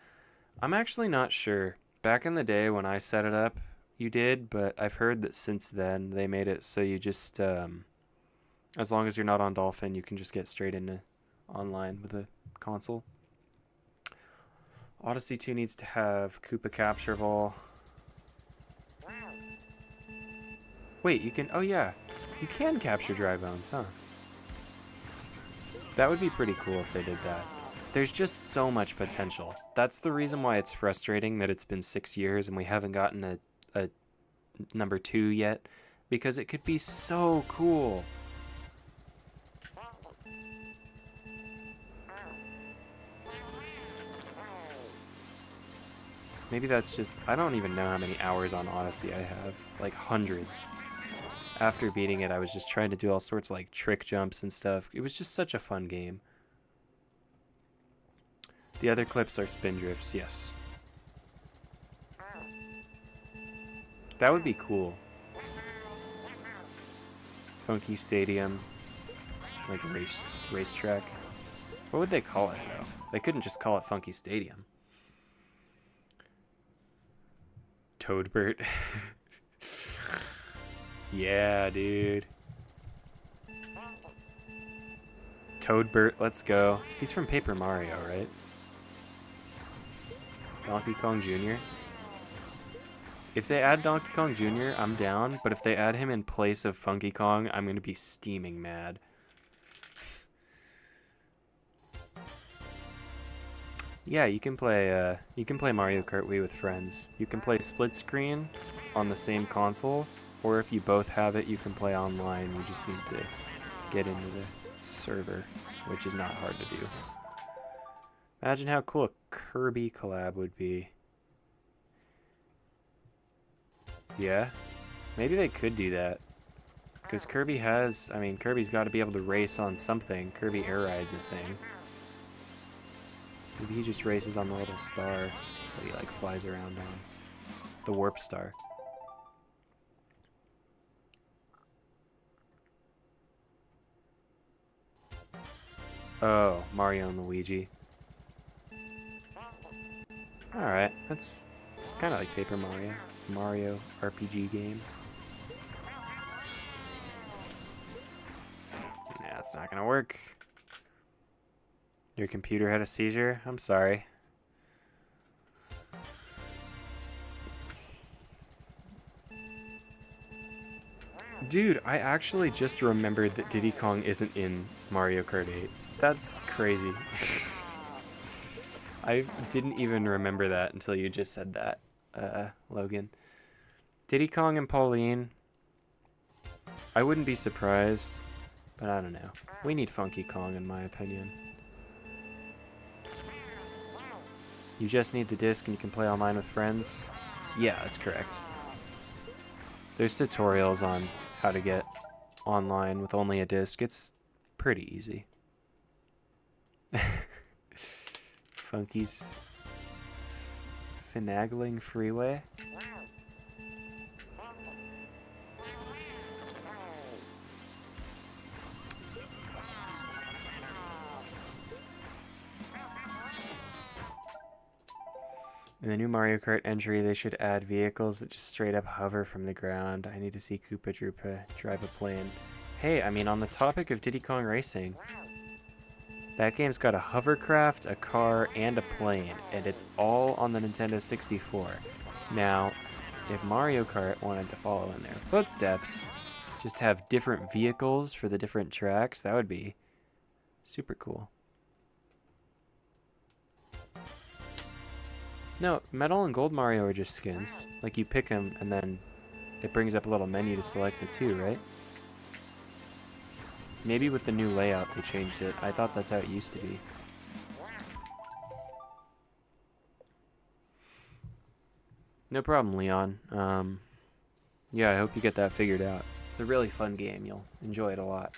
I'm actually not sure. Back in the day when I set it up, you did, but I've heard that since then they made it so you just, as long as you're not on Dolphin, you can just get straight into online with a console. Odyssey 2 needs to have Koopa Capture Ball. Wait, you can, oh yeah, you can capture dry bones, huh? That would be pretty cool if they did that. There's just so much potential. That's the reason why it's frustrating that it's been 6 years and we haven't gotten a number 2 yet, because it could be so cool. Maybe that's just, I don't even know how many hours on Odyssey I have, like hundreds. After beating it, I was just trying to do all sorts of like trick jumps and stuff. It was just such a fun game. The other clips are spin drifts, yes. That would be cool. Funky Stadium, like racetrack. What would they call it though? They couldn't just call it Funky Stadium. Toadbert. Yeah, dude. Toadbert, let's go. He's from Paper Mario, right? Donkey Kong Jr. If they add Donkey Kong Jr., I'm down, but if they add him in place of Funky Kong, I'm gonna be steaming mad. Yeah, you can play Mario Kart Wii with friends. You can play split screen on the same console, or if you both have it, you can play online. You just need to get into the server, which is not hard to do. Imagine how cool a Kirby collab would be. Yeah, maybe they could do that. Because Kirby has, I mean, Kirby's got to be able to race on something. Kirby Air Ride's a thing. Maybe he just races on the little star that he like flies around on. The Warp Star. Oh, Mario and Luigi. Alright, that's kind of like Paper Mario. It's Mario RPG game. Nah, it's not gonna work. Your computer had a seizure? I'm sorry. Dude, I actually just remembered that Diddy Kong isn't in Mario Kart 8. That's crazy. I didn't even remember that until you just said that, Logan. Diddy Kong and Pauline, I wouldn't be surprised, but I don't know. We need Funky Kong in my opinion. You just need the disc and you can play online with friends? Yeah, that's correct. There's tutorials on how to get online with only a disc. It's pretty easy. Funky's finagling freeway. In the new Mario Kart entry, they should add vehicles that just straight up hover from the ground. I need to see Koopa Troopa drive a plane. Hey, I mean, on the topic of Diddy Kong Racing, that game's got a hovercraft, a car, and a plane, and it's all on the Nintendo 64. Now, if Mario Kart wanted to follow in their footsteps, just have different vehicles for the different tracks, that would be super cool. No, Metal and Gold Mario are just skins. Like, you pick them, and then it brings up a little menu to select the two, right? Maybe with the new layout they changed it. I thought that's how it used to be. No problem, Leon. Yeah, I hope you get that figured out. It's a really fun game. You'll enjoy it a lot.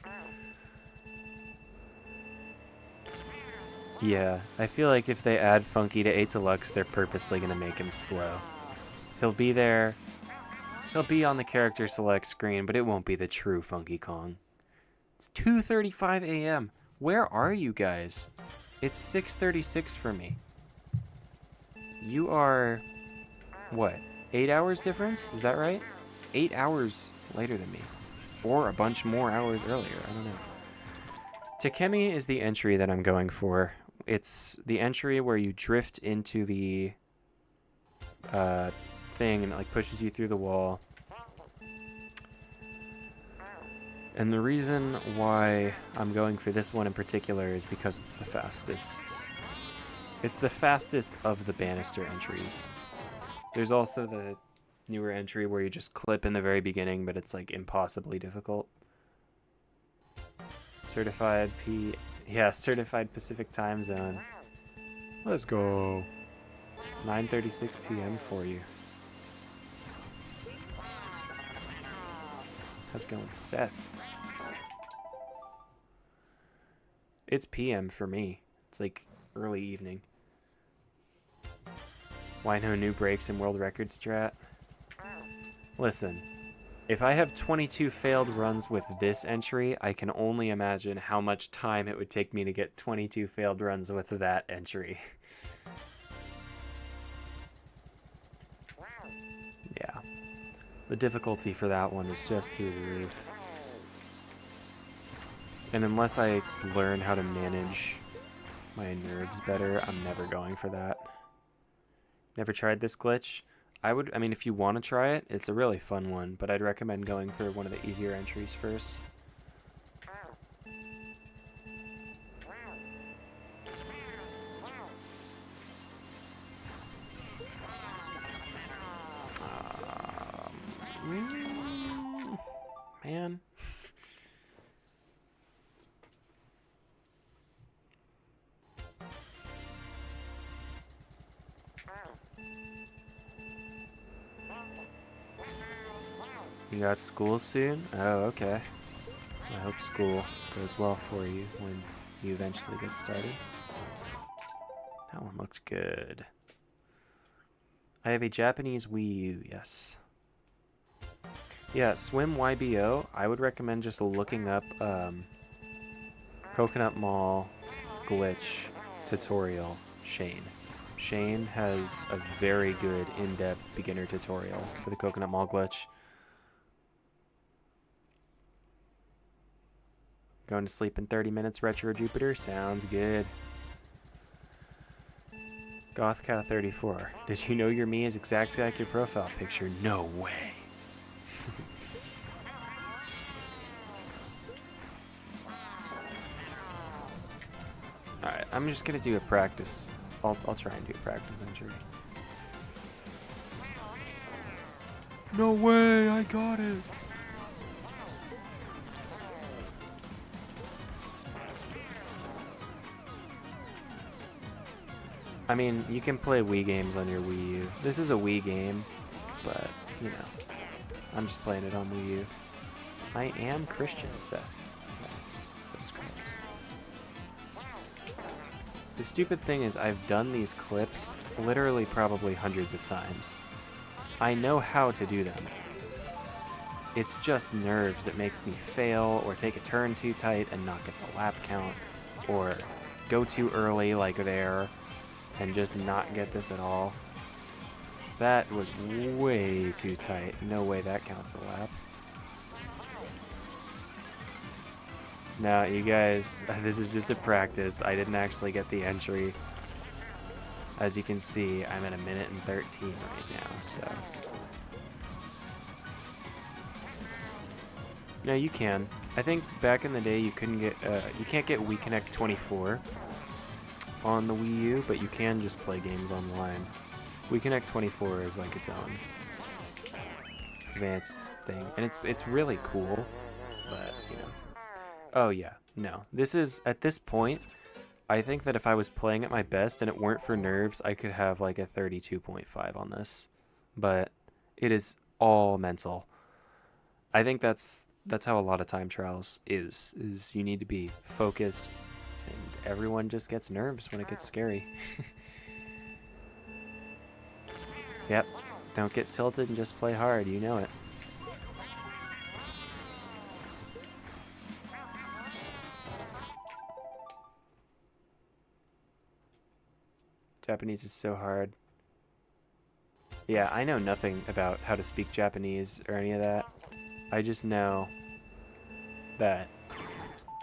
Yeah, I feel like if they add Funky to 8 Deluxe, they're purposely going to make him slow. He'll be there. He'll be on the character select screen, but it won't be the true Funky Kong. It's 2:35 a.m. Where are you guys? It's 6:36 for me. You are, what, 8 hours difference? Is that right? 8 hours later than me. Or a bunch more hours earlier. I don't know. Takemi is the entry that I'm going for. It's the entry where you drift into the thing and it like pushes you through the wall. And the reason why I'm going for this one in particular is because it's the fastest. It's the fastest of the banister entries. There's also the newer entry where you just clip in the very beginning, but it's like impossibly difficult. Certified Certified Pacific Time Zone. Let's go. 9:36 p.m. for you. How's it going, Seth? It's PM for me. It's like early evening. Why no new breaks in world record strat? Listen, if I have 22 failed runs with this entry, I can only imagine how much time it would take me to get 22 failed runs with that entry. Yeah. The difficulty for that one is just through the roof. And unless I learn how to manage my nerves better, I'm never going for that. Never tried this glitch? I mean, if you want to try it, it's a really fun one, but I'd recommend going for one of the easier entries first. Man. You got school soon? Oh, okay. I hope school goes well for you when you eventually get started. That one looked good. I have a Japanese Wii U, yes. Yeah, Swim YBO, I would recommend just looking up Coconut Mall glitch tutorial Shane. Shane has a very good in-depth beginner tutorial for the Coconut Mall glitch. Going to sleep in 30 minutes, Retro Jupiter? Sounds good. GothCow34. Did you know your me is exactly like your profile picture? No way. Alright, I'm just gonna do a practice. I'll try and do a practice entry. No way, I got it. I mean, you can play Wii games on your Wii U. This is a Wii game, but, you know, I'm just playing it on Wii U. I am Christian, Seth. That's gross. The stupid thing is I've done these clips literally probably hundreds of times. I know how to do them. It's just nerves that makes me fail or take a turn too tight and not get the lap count, or go too early like there and just not get this at all. That was way too tight. No way that counts the lap. Now, you guys, this is just a practice. I didn't actually get the entry. As you can see, I'm at 1 minute and 13 right now, so. No, you can. I think back in the day you couldn't get, you can't get Wii Connect 24 on the Wii U, but you can just play games online. Wii Connect 24 is like its own advanced thing, and it's really cool, but, you know. Oh yeah, no. This is, at this point, I think that if I was playing at my best and it weren't for nerves, I could have like a 32.5 on this. But it is all mental. I think that's how a lot of time trials is you need to be focused, and everyone just gets nerves when it gets scary. Yep, don't get tilted and just play hard, you know it. Japanese is so hard. Yeah, I know nothing about how to speak Japanese or any of that. I just know that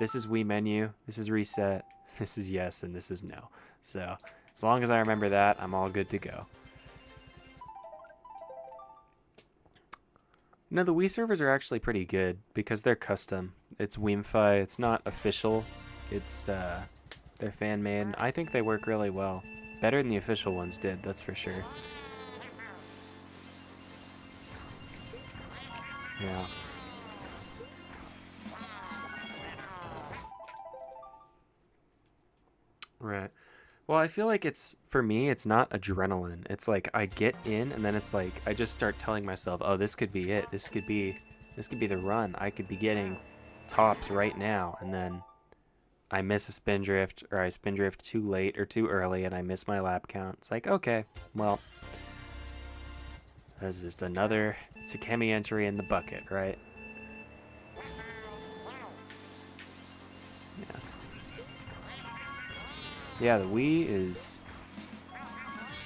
this is Wii menu, this is reset, this is yes, and this is no. So, as long as I remember that, I'm all good to go. No, the Wii servers are actually pretty good because they're custom. It's Wiimfi, it's not official. It's, they're fan-made. I think they work really well. Better than the official ones did, that's for sure. Yeah. Right. Well, I feel like it's, for me, it's not adrenaline. It's like I get in and then it's like I just start telling myself, oh, this could be it. This could be the run. I could be getting tops right now, and then I miss a spin drift, or I spin drift too late or too early and I miss my lap count. It's like, okay, well, that's just another Tsukemi entry in the bucket, right? Yeah. Yeah, the Wii is,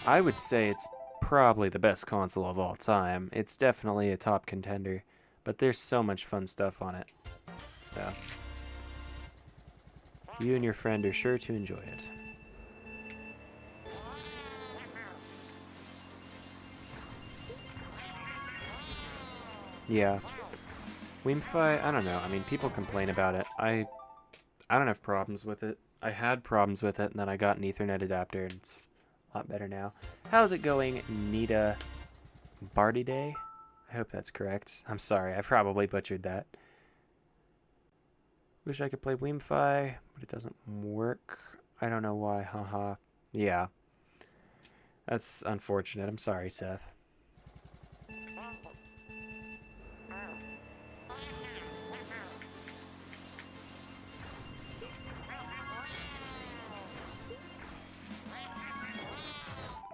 I would say it's probably the best console of all time. It's definitely a top contender, but there's so much fun stuff on it. So, you and your friend are sure to enjoy it. Yeah. Weemfi, I don't know. I mean, people complain about it. I don't have problems with it. I had problems with it, and then I got an Ethernet adapter, and it's a lot better now. How's it going, Nita Barty Day? I hope that's correct. I'm sorry, I probably butchered that. Wish I could play Weemfi, but it doesn't work. I don't know why, haha. Yeah. That's unfortunate. I'm sorry, Seth.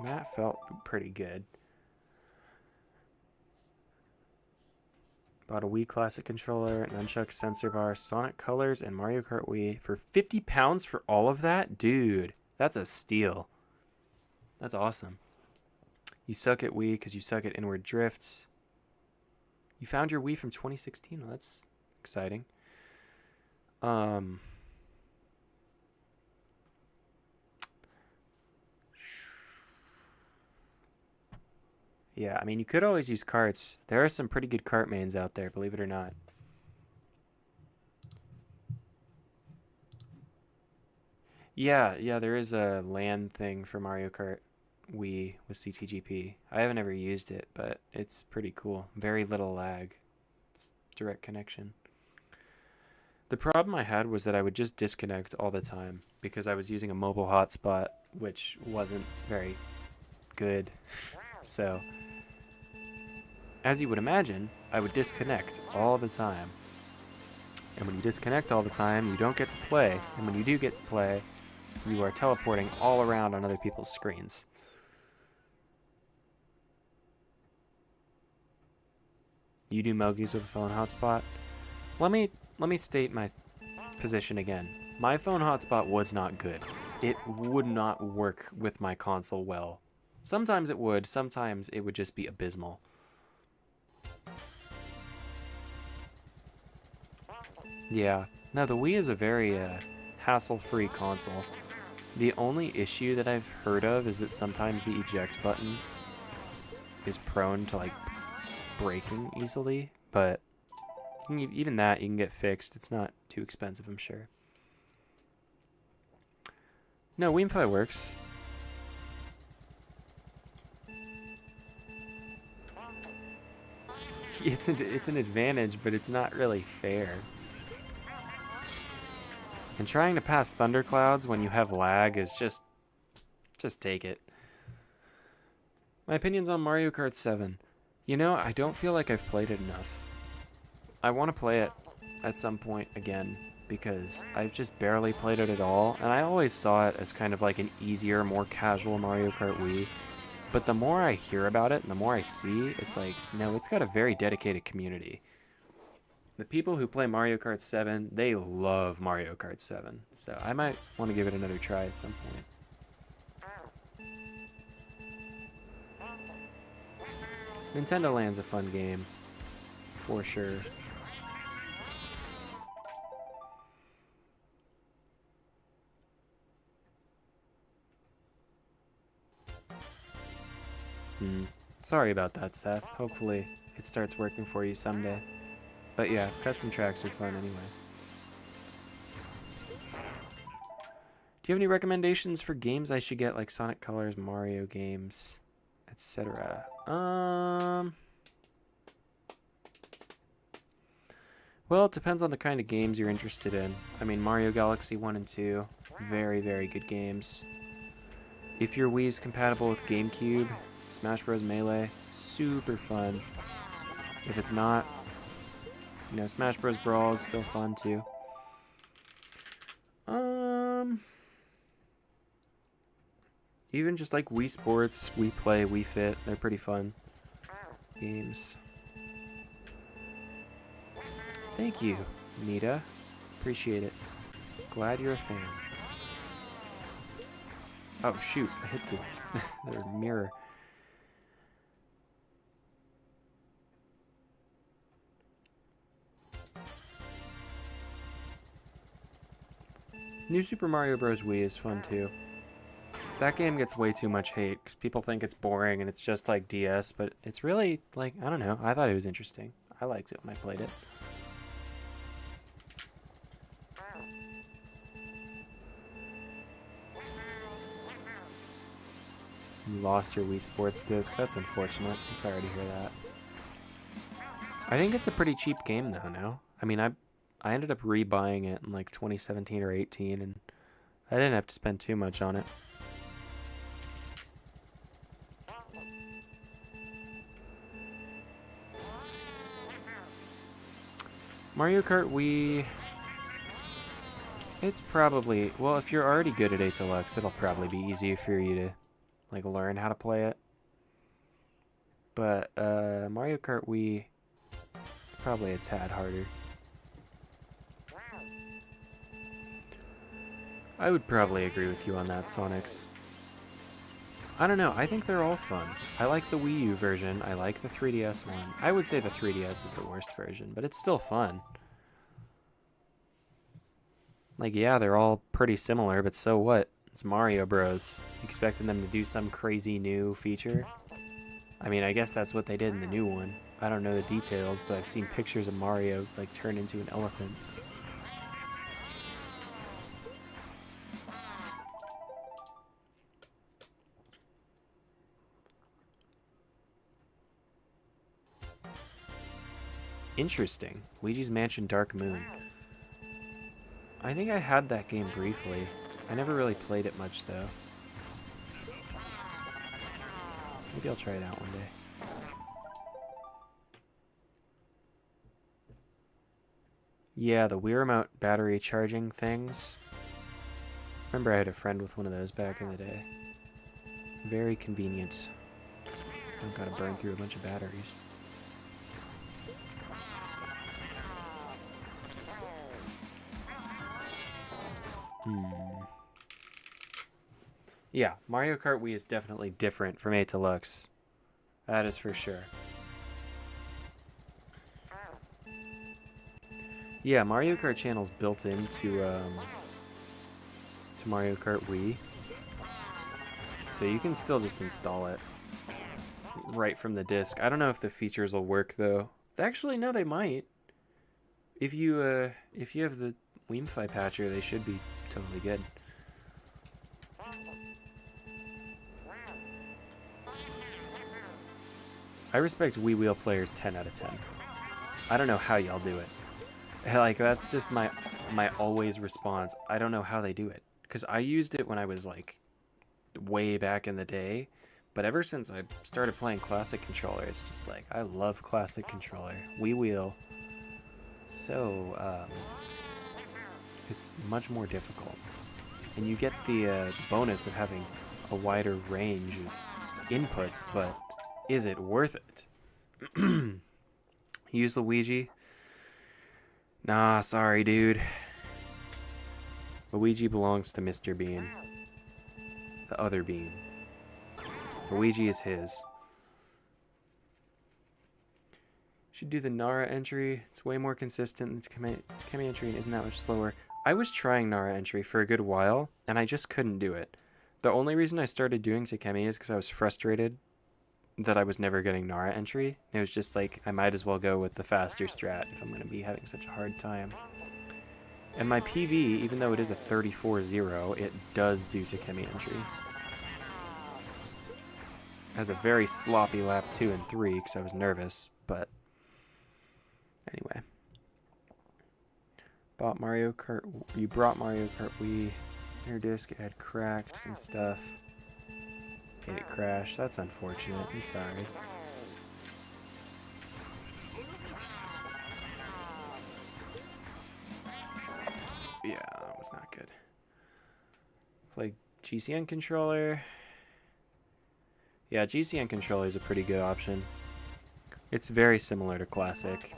That felt pretty good. Bought a Wii Classic controller, Nunchuck sensor bar, Sonic Colors, and Mario Kart Wii for £50 for all of that? Dude, that's a steal. That's awesome. You suck at Wii because you suck at Inward Drift. You found your Wii from 2016. Well, that's exciting. Yeah, I mean, you could always use carts. There are some pretty good cart mains out there, believe it or not. Yeah, there is a LAN thing for Mario Kart Wii with CTGP. I haven't ever used it, but it's pretty cool. Very little lag. It's direct connection. The problem I had was that I would just disconnect all the time because I was using a mobile hotspot, which wasn't very good. So, as you would imagine, I would disconnect all the time. And when you disconnect all the time, you don't get to play. And when you do get to play, you are teleporting all around on other people's screens. You do Mogies with a phone hotspot? Let me state my position again. My phone hotspot was not good. It would not work with my console well. Sometimes it would, sometimes it would just be abysmal. Yeah, no, the Wii is a very hassle-free console. The only issue that I've heard of is that sometimes the eject button is prone to like breaking easily, but even that you can get fixed. It's not too expensive, I'm sure. No, Weemfi works. It's an advantage, but it's not really fair. And trying to pass thunderclouds when you have lag is just take it. My opinions on Mario Kart 7. You know, I don't feel like I've played it enough. I want to play it at some point again because I've just barely played it at all, and I always saw it as kind of like an easier, more casual Mario Kart Wii. But the more I hear about it and the more I see, it's like, no, it's got a very dedicated community. The people who play Mario Kart 7, they love Mario Kart 7. So I might want to give it another try at some point. Nintendo Land's a fun game, for sure. Sorry about that, Seth. Hopefully it starts working for you someday. But yeah, custom tracks are fun anyway. Do you have any recommendations for games I should get, like Sonic Colors, Mario games, etc.? Well, it depends on the kind of games you're interested in. I mean, Mario Galaxy 1 and 2, very, very good games. If your Wii is compatible with GameCube, Smash Bros. Melee, super fun. If it's not, you know, Smash Bros. Brawl is still fun too. Even just like Wii Sports, Wii Play, Wii Fit, they're pretty fun games. Thank you, Nita. Appreciate it. Glad you're a fan. Oh shoot, I hit the mirror. New Super Mario Bros. Wii is fun too. That game gets way too much hate because people think it's boring and it's just like DS, but it's really, like, I don't know, I thought it was interesting. I liked it when I played it. You lost your Wii Sports disc. That's unfortunate. I'm sorry to hear that. I think it's a pretty cheap game though now. I mean, I ended up rebuying it in like 2017 or 18, and I didn't have to spend too much on it. Mario Kart Wii... It's probably... Well, if you're already good at 8 Deluxe, it'll probably be easier for you to like learn how to play it. But Mario Kart Wii... probably a tad harder. I would probably agree with you on that, Sonics. I don't know, I think they're all fun. I like the Wii U version, I like the 3DS one. I would say the 3DS is the worst version, but it's still fun. Like, yeah, they're all pretty similar, but so what? It's Mario Bros. Expecting them to do some crazy new feature? I mean, I guess that's what they did in the new one. I don't know the details, but I've seen pictures of Mario, like, turn into an elephant. Interesting. Luigi's Mansion Dark Moon. I think I had that game briefly. I never really played it much, though. Maybe I'll try it out one day. Yeah, the Wii Remote battery charging things. Remember I had a friend with one of those back in the day. Very convenient. I've got to burn through a bunch of batteries. Yeah, Mario Kart Wii is definitely different from 8 Deluxe. That is for sure. Yeah, Mario Kart Channel's built into to Mario Kart Wii. So you can still just install it right from the disc. I don't know if the features will work though. Actually, no, they might. If you have the Wiimote patcher, they should be totally good. I respect Wii Wheel players 10 out of 10. I don't know how y'all do it. Like, that's just my always response. I don't know how they do it. Because I used it when I was, like, way back in the day. But ever since I started playing Classic Controller, it's just like, I love Classic Controller. Wii Wheel. So, it's much more difficult. And you get the bonus of having a wider range of inputs, but is it worth it? Use Luigi? Nah, sorry, dude. Luigi belongs to Mr. Bean. It's the other Bean. Luigi is his. Should do the Nara entry. It's way more consistent than Kemi entry and isn't that much slower. I was trying Nara entry for a good while, and I just couldn't do it. The only reason I started doing Takemi is because I was frustrated that I was never getting Nara entry. It was just like, I might as well go with the faster strat if I'm going to be having such a hard time. And my PV, even though it is a 34-0, it does do Takemi entry. Has a very sloppy lap 2 and 3 because I was nervous, but anyway. Bought Mario Kart. You brought Mario Kart Wii. Your disc, it had cracks and stuff. Made it crash. That's unfortunate. I'm sorry. Yeah, that was not good. Play GCN controller. Yeah, GCN controller is a pretty good option. It's very similar to Classic,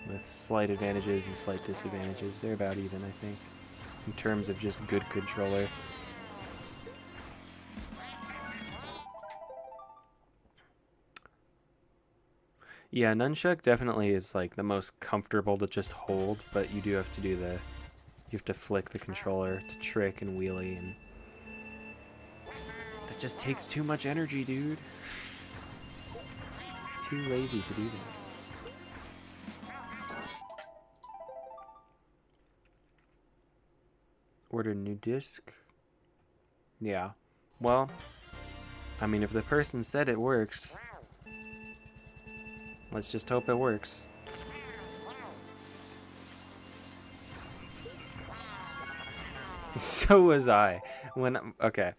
with slight advantages and slight disadvantages. They're about even, I think, in terms of just good controller. Yeah, nunchuck definitely is like the most comfortable to just hold, but you do have to do you have to flick the controller to trick and wheelie, and that just takes too much energy, dude. Too lazy to do that. Order new disc. Yeah. Well, I mean, if the person said it works, let's just hope it works. So was I. Okay.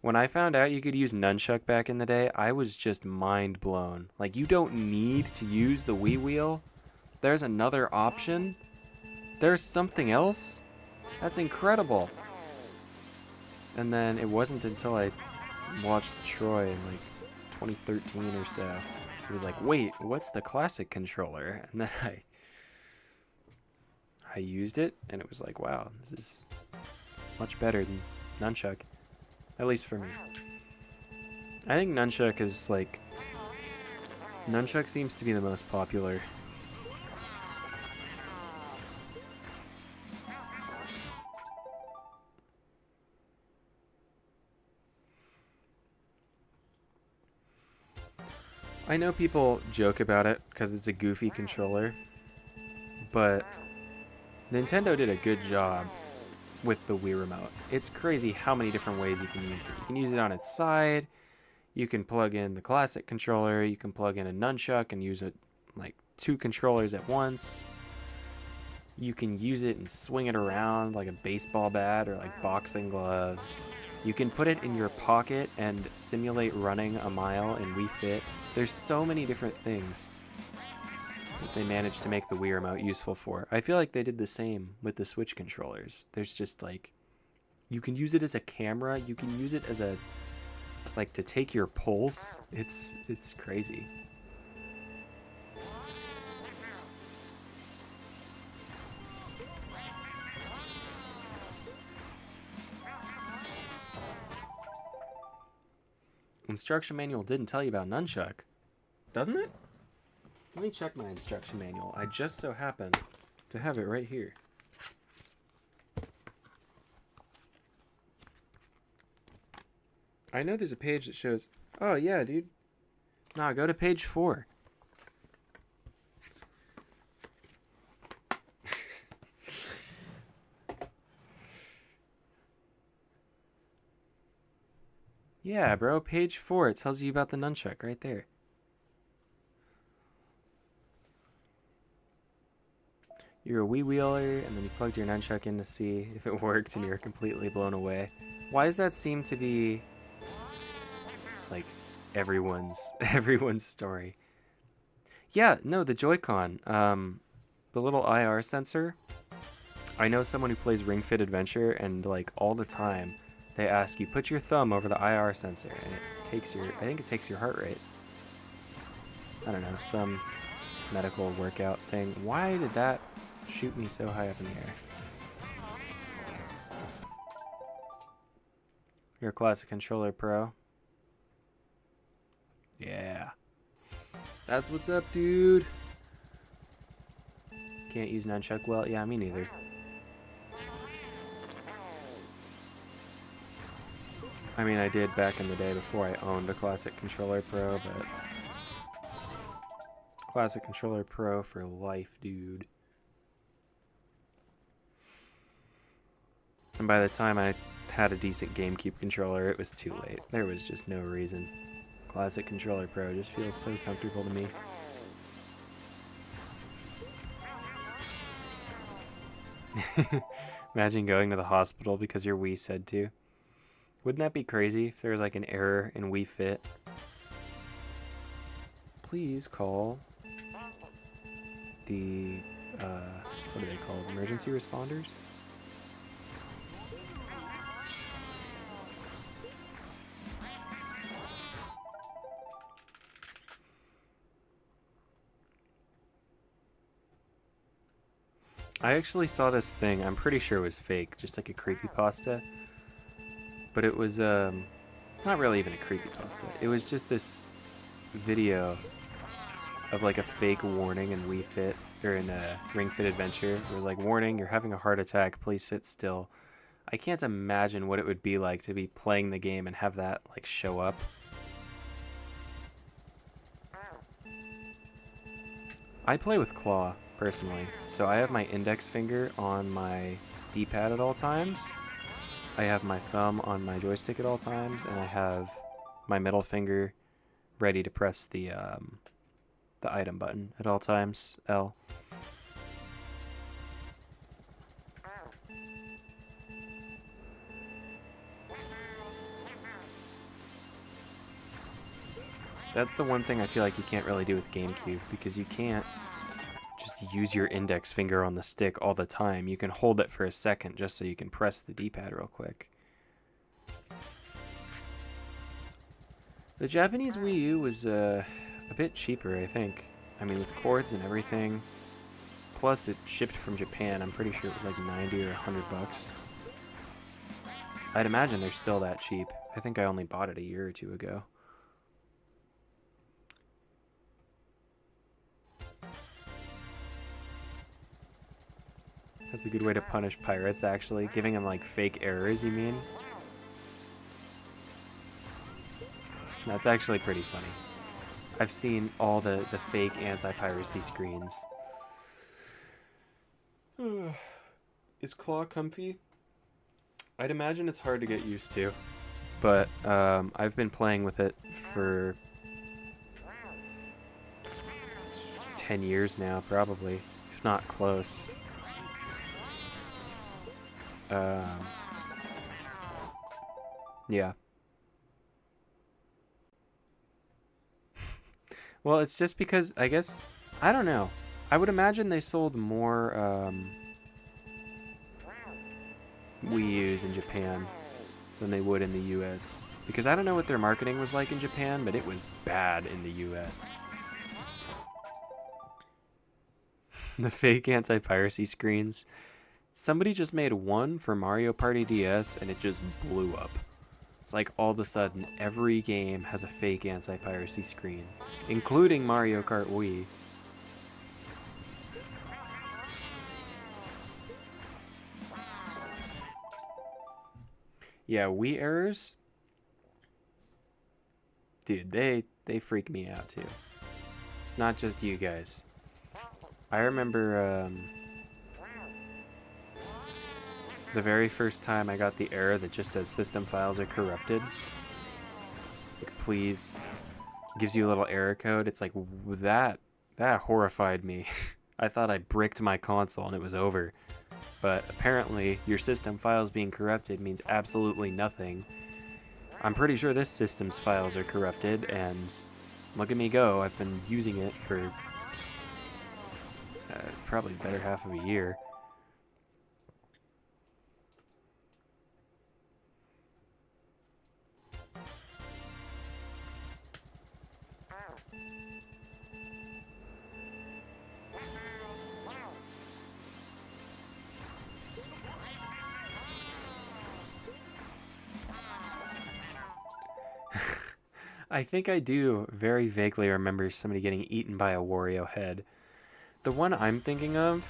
When I found out you could use nunchuck back in the day, I was just mind blown. Like, you don't need to use the Wii wheel. There's another option. There's something else. That's incredible. And then it wasn't until I watched Troy in like 2013 or so. It was like, wait, what's the classic controller? And then I used it, and it was like, wow, this is much better than nunchuck. At least for me. I think nunchuck is like... Nunchuck seems to be the most popular. I know people joke about it because it's a goofy controller, but Nintendo did a good job with the Wii Remote. It's crazy how many different ways you can use it. You can use it on its side, you can plug in the classic controller, you can plug in a nunchuck and use it like 2 controllers at once. You can use it and swing it around like a baseball bat or like boxing gloves. You can put it in your pocket and simulate running a mile in Wii Fit. There's so many different things that they managed to make the Wii Remote useful for. I feel like they did the same with the Switch controllers. There's just like, you can use it as a camera, you can use it as a, like, to take your pulse. It's crazy. Instruction manual didn't tell you about nunchuck, doesn't it? Let me check my instruction manual. I just so happen to have it right here. I know there's a page that shows... Oh, yeah, dude. Nah, go to page 4. Yeah, bro, page 4. It tells you about the nunchuck right there. You're a Wii wheeler, and then you plugged your nunchuck in to see if it worked, and you're completely blown away. Why does that seem to be like everyone's story? Yeah, no, the Joy-Con, the little IR sensor. I know someone who plays Ring Fit Adventure, and like all the time, they ask you put your thumb over the IR sensor, and it takes your, I think it takes your heart rate. I don't know, some medical workout thing. Why did that shoot me so high up in the air? You're a classic controller pro. Yeah. That's what's up, dude. Can't use nunchuck well. Yeah, me neither. I mean, I did back in the day before I owned a Classic Controller Pro, but... Classic Controller Pro for life, dude. And by the time I had a decent GameCube controller, it was too late. There was just no reason. Classic Controller Pro just feels so comfortable to me. Imagine going to the hospital because your Wii said to. Wouldn't that be crazy if there was like an error in Wii Fit? Please call the, what are they called? Emergency responders? I actually saw this thing, I'm pretty sure it was fake, just like a creepypasta. But it was, not really even a creepypasta. It was just this video of like a fake warning in Wii Fit, or in Ring Fit Adventure. It was like, warning, you're having a heart attack, please sit still. I can't imagine what it would be like to be playing the game and have that like show up. I play with claw, personally. So I have my index finger on my D-pad at all times. I have my thumb on my joystick at all times, and I have my middle finger ready to press the item button at all times, L. That's the one thing I feel like you can't really do with GameCube, because you can't just use your index finger on the stick all the time. You can hold it for a second just so you can press the D-pad real quick. The Japanese Wii U was a bit cheaper, I think. I mean, with cords and everything. Plus, it shipped from Japan. I'm pretty sure it was like 90 or 100 bucks. I'd imagine they're still that cheap. I think I only bought it a year or two ago. That's a good way to punish pirates, actually. Giving them, like, fake errors, you mean? That's actually pretty funny. I've seen all the fake anti-piracy screens. Is Claw comfy? I'd imagine it's hard to get used to. But I've been playing with it for 10 years now, probably. If not close. Yeah. Well, it's just because, I guess, I don't know. I would imagine they sold more Wii U's in Japan than they would in the US. Because I don't know what their marketing was like in Japan, but it was bad in the US. The fake anti-piracy screens. Somebody just made one for Mario Party DS and it just blew up. It's like all of a sudden every game has a fake anti-piracy screen, including Mario Kart Wii. Yeah, Wii errors? Dude, they freak me out too. It's not just you guys. I remember the very first time I got the error that just says system files are corrupted. Like, please. It gives you a little error code. It's like, that horrified me. I thought I bricked my console and it was over. But apparently, your system files being corrupted means absolutely nothing. I'm pretty sure this system's files are corrupted, and look at me go. I've been using it for probably the better half of a year. I think I do very vaguely remember somebody getting eaten by a Wario head. The one I'm thinking of,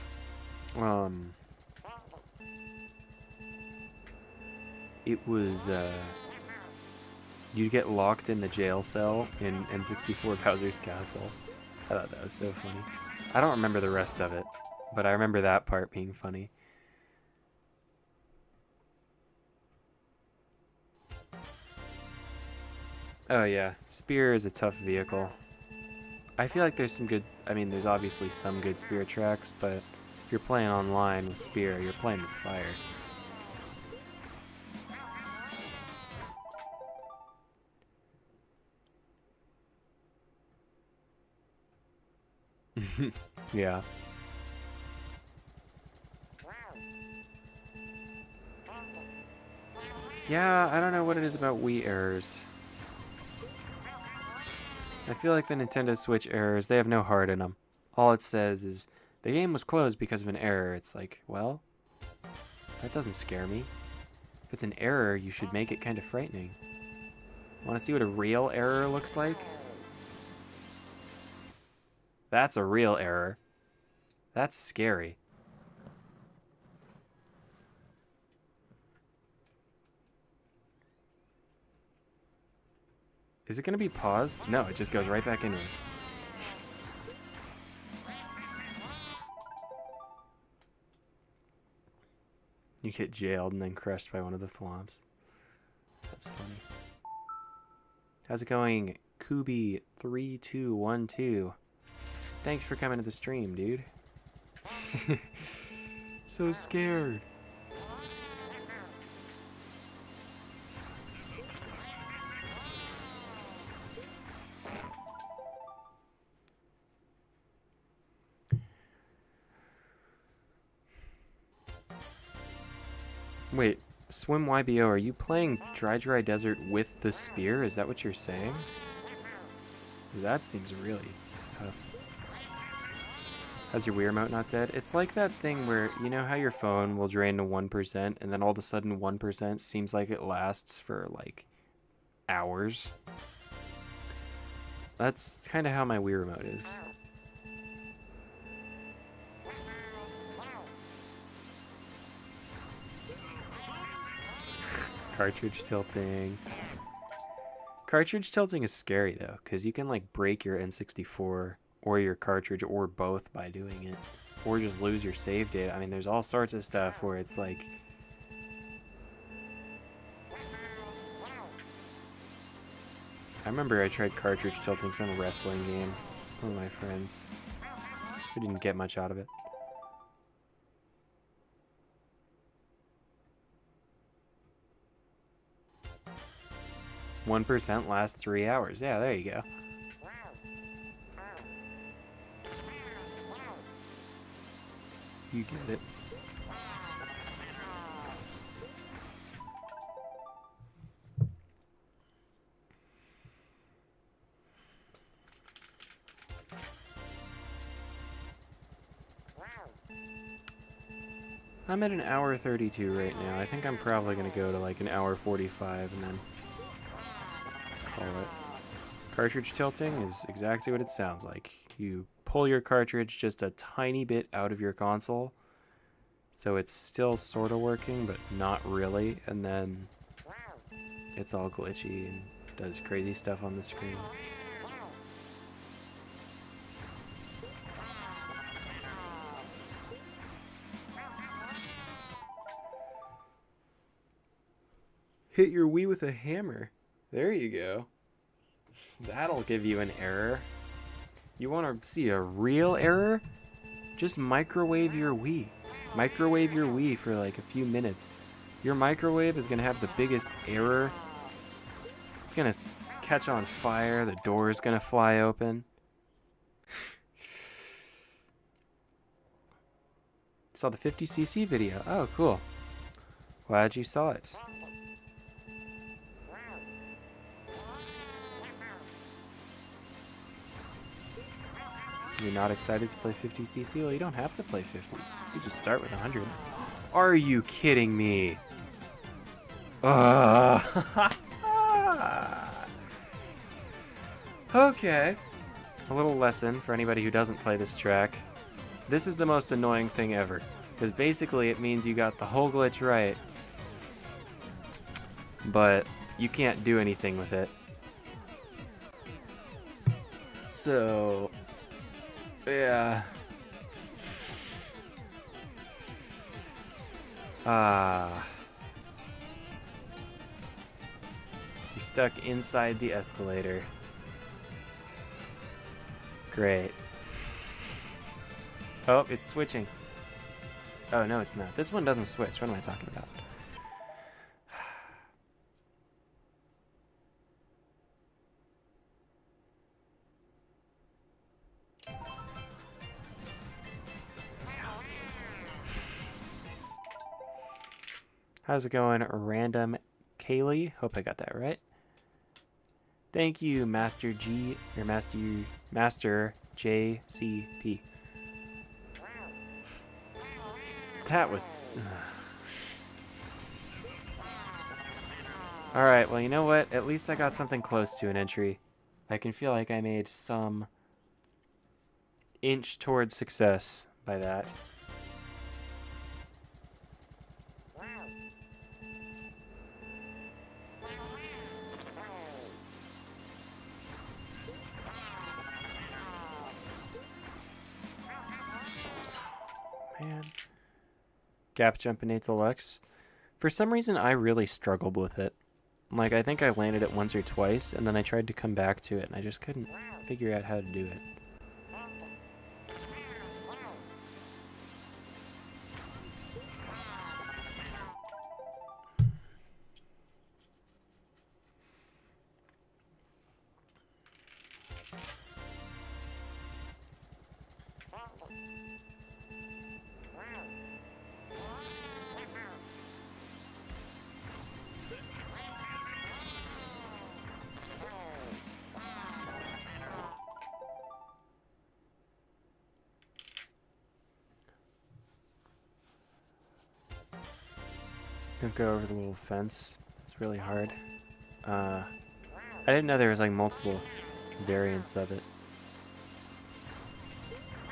it was, you'd get locked in the jail cell in N64 Bowser's Castle. I thought that was so funny. I don't remember the rest of it, but I remember that part being funny. Oh yeah, Spear is a tough vehicle. I feel like there's some good, I mean, there's obviously some good Spear tracks, but if you're playing online with Spear, you're playing with fire. Yeah. Yeah, I don't know what it is about Wii errors. I feel like the Nintendo Switch errors, they have no heart in them. All it says is, the game was closed because of an error. It's like, well, that doesn't scare me. If it's an error, you should make it kind of frightening. Want to see what a real error looks like? That's a real error. That's scary. Is it going to be paused? No, it just goes right back into it. You get jailed and then crushed by one of the thwomps. That's funny. How's it going, Kubi3212? Thanks for coming to the stream, dude. So scared. Wait, Swim YBO, are you playing Dry Desert with the spear? Is that what you're saying? That seems really tough. How's your Wii remote not dead? It's like that thing where, you know how your phone will drain to 1% and then all of a sudden 1% seems like it lasts for like hours? That's kind of how my Wii remote is. Cartridge tilting. Cartridge tilting is scary though, because you can like break your N64 or your cartridge or both by doing it, or just lose your save data. I mean, there's all sorts of stuff where it's like, I remember I tried cartridge tilting some wrestling game with one of my friends. We didn't get much out of it. "1% lasts 3 hours." Yeah, there you go. You get it. I'm at an hour 32 right now. I think I'm probably going to go to like an hour 45 and then call it. Cartridge tilting is exactly what it sounds like. You pull your cartridge just a tiny bit out of your console, so it's still sort of working, but not really, and then it's all glitchy and does crazy stuff on the screen. Hit your Wii with a hammer. There you go. That'll give you an error. You want to see a real error? Just microwave your Wii. Microwave your Wii for like a few minutes. Your microwave is going to have the biggest error. It's going to catch on fire. The door is going to fly open. Saw the 50cc video. Oh, cool. Glad you saw it. You're not excited to play 50cc? Well, you don't have to play 50. You just start with 100. Are you kidding me? Okay. A little lesson for anybody who doesn't play this track. This is the most annoying thing ever. Because basically it means you got the whole glitch right, but you can't do anything with it. So, yeah. You're stuck inside the escalator. Great. Oh, it's switching. Oh, no, it's not. This one doesn't switch. What am I talking about? How's it going, Random Kaylee? Hope I got that right. Thank you, Master G, or Master JCP. That was... Alright, well, you know what? At least I got something close to an entry. I can feel like I made some inch towards success by that. Man. Gap Jump in 8 Deluxe. For some reason, I really struggled with it. Like, I think I landed it once or twice, and then I tried to come back to it, and I just couldn't figure out how to do it. Don't go over the little fence. It's really hard. I didn't know there was like multiple variants of it.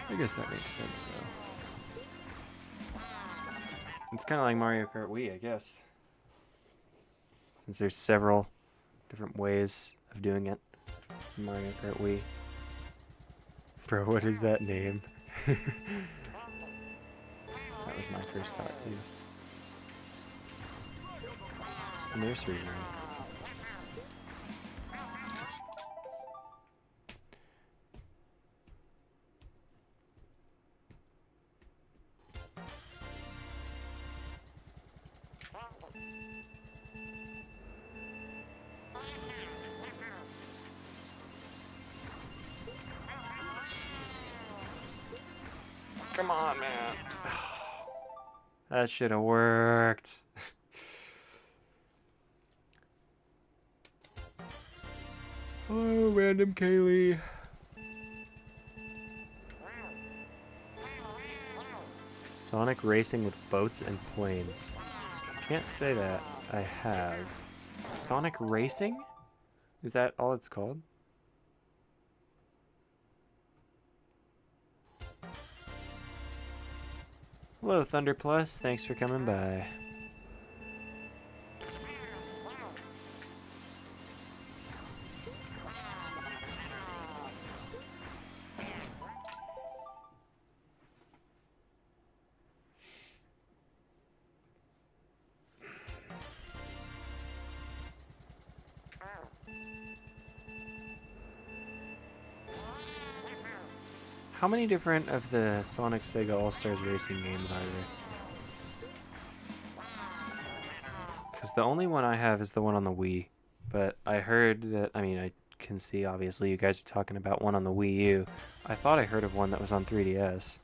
I guess that makes sense though. It's kind of like Mario Kart Wii, I guess. Since there's several different ways of doing it in Mario Kart Wii. Bro, what is that name? That was my first thought too. It's a nursery rhyme. Come on, man. That should have worked. Hello, random Kaylee. Sonic racing with boats and planes. Can't say that I have. Sonic racing? Is that all it's called? Hello, Thunder Plus. Thanks for coming by. How many different of the Sonic Sega All-Stars racing games are there? Because the only one I have is the one on the Wii. But I heard that, I mean, I can see obviously you guys are talking about one on the Wii U. I thought I heard of one that was on 3DS.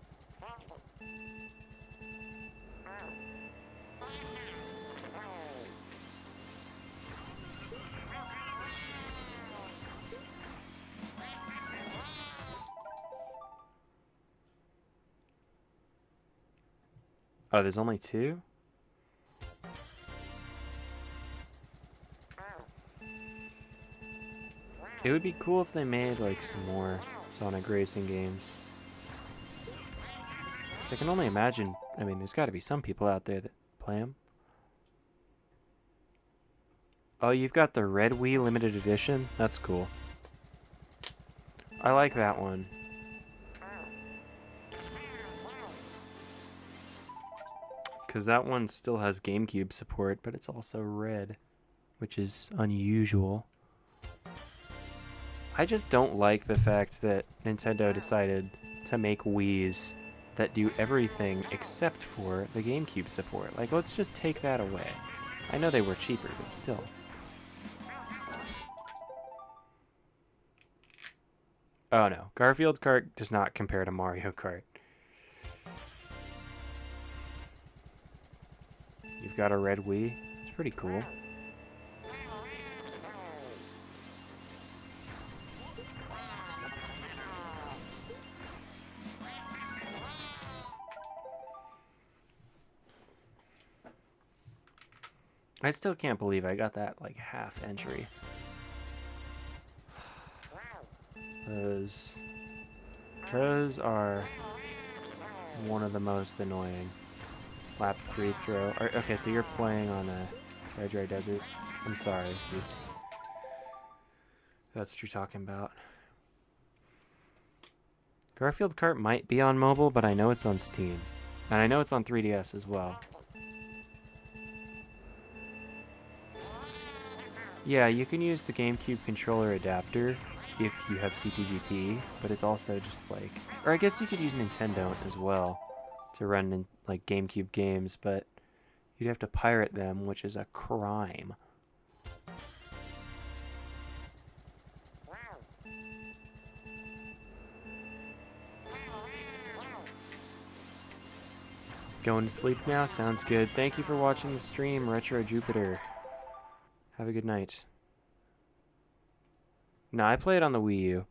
Oh, there's only two? It would be cool if they made like some more Sonic racing games. So I can only imagine, I mean, there's got to be some people out there that play them. Oh, you've got the Red Wii limited edition? That's cool. I like that one. Because that one still has GameCube support, but it's also red, which is unusual. I just don't like the fact that Nintendo decided to make Wiis that do everything except for the GameCube support. Like, let's just take that away. I know they were cheaper, but still. Oh no, Garfield Kart does not compare to Mario Kart. You've got a red Wii. It's pretty cool. I still can't believe I got that like half entry. Those are one of the most annoying. Lap free throw. Okay, so you're playing on a dry desert. I'm sorry if that's what you're talking about. Garfield Kart might be on mobile, but I know it's on Steam. And I know it's on 3DS as well. Yeah, you can use the GameCube controller adapter if you have CTGP, but it's also just like... Or I guess you could use Nintendo as well to run in, like, GameCube games, but you'd have to pirate them, which is a crime. Going to sleep now? Sounds good. Thank you for watching the stream, Retro Jupiter. Have a good night. No, I play it on the Wii U.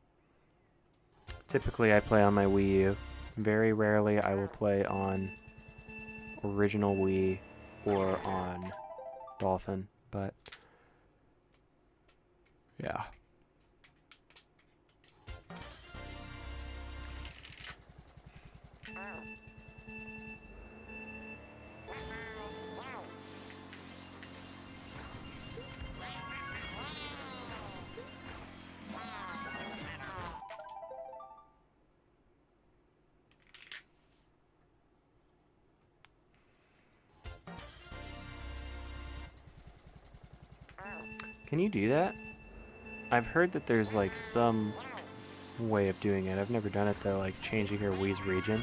Typically, I play on my Wii U. Very rarely, I will play on original Wii or on Dolphin, but yeah. Can you do that? I've heard that there's like some way of doing it. I've never done it though, like changing your Wii's region.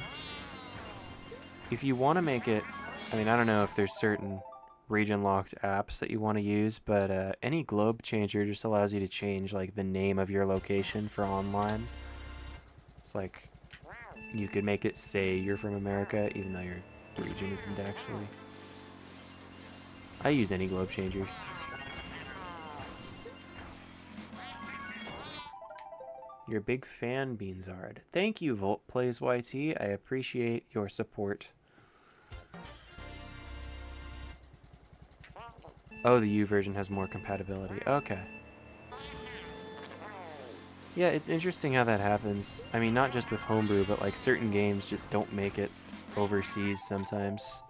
If you want to make it, I mean, I don't know if there's certain region locked apps that you want to use, but any globe changer just allows you to change like the name of your location for online. It's like you could make it say you're from America even though your region isn't actually. I use any globe changer. You're a big fan, Beansard. Thank you, Volt Plays YT. I appreciate your support. Oh, the U version has more compatibility. Okay. Yeah, it's interesting how that happens. I mean, not just with Homebrew, but like certain games just don't make it overseas sometimes.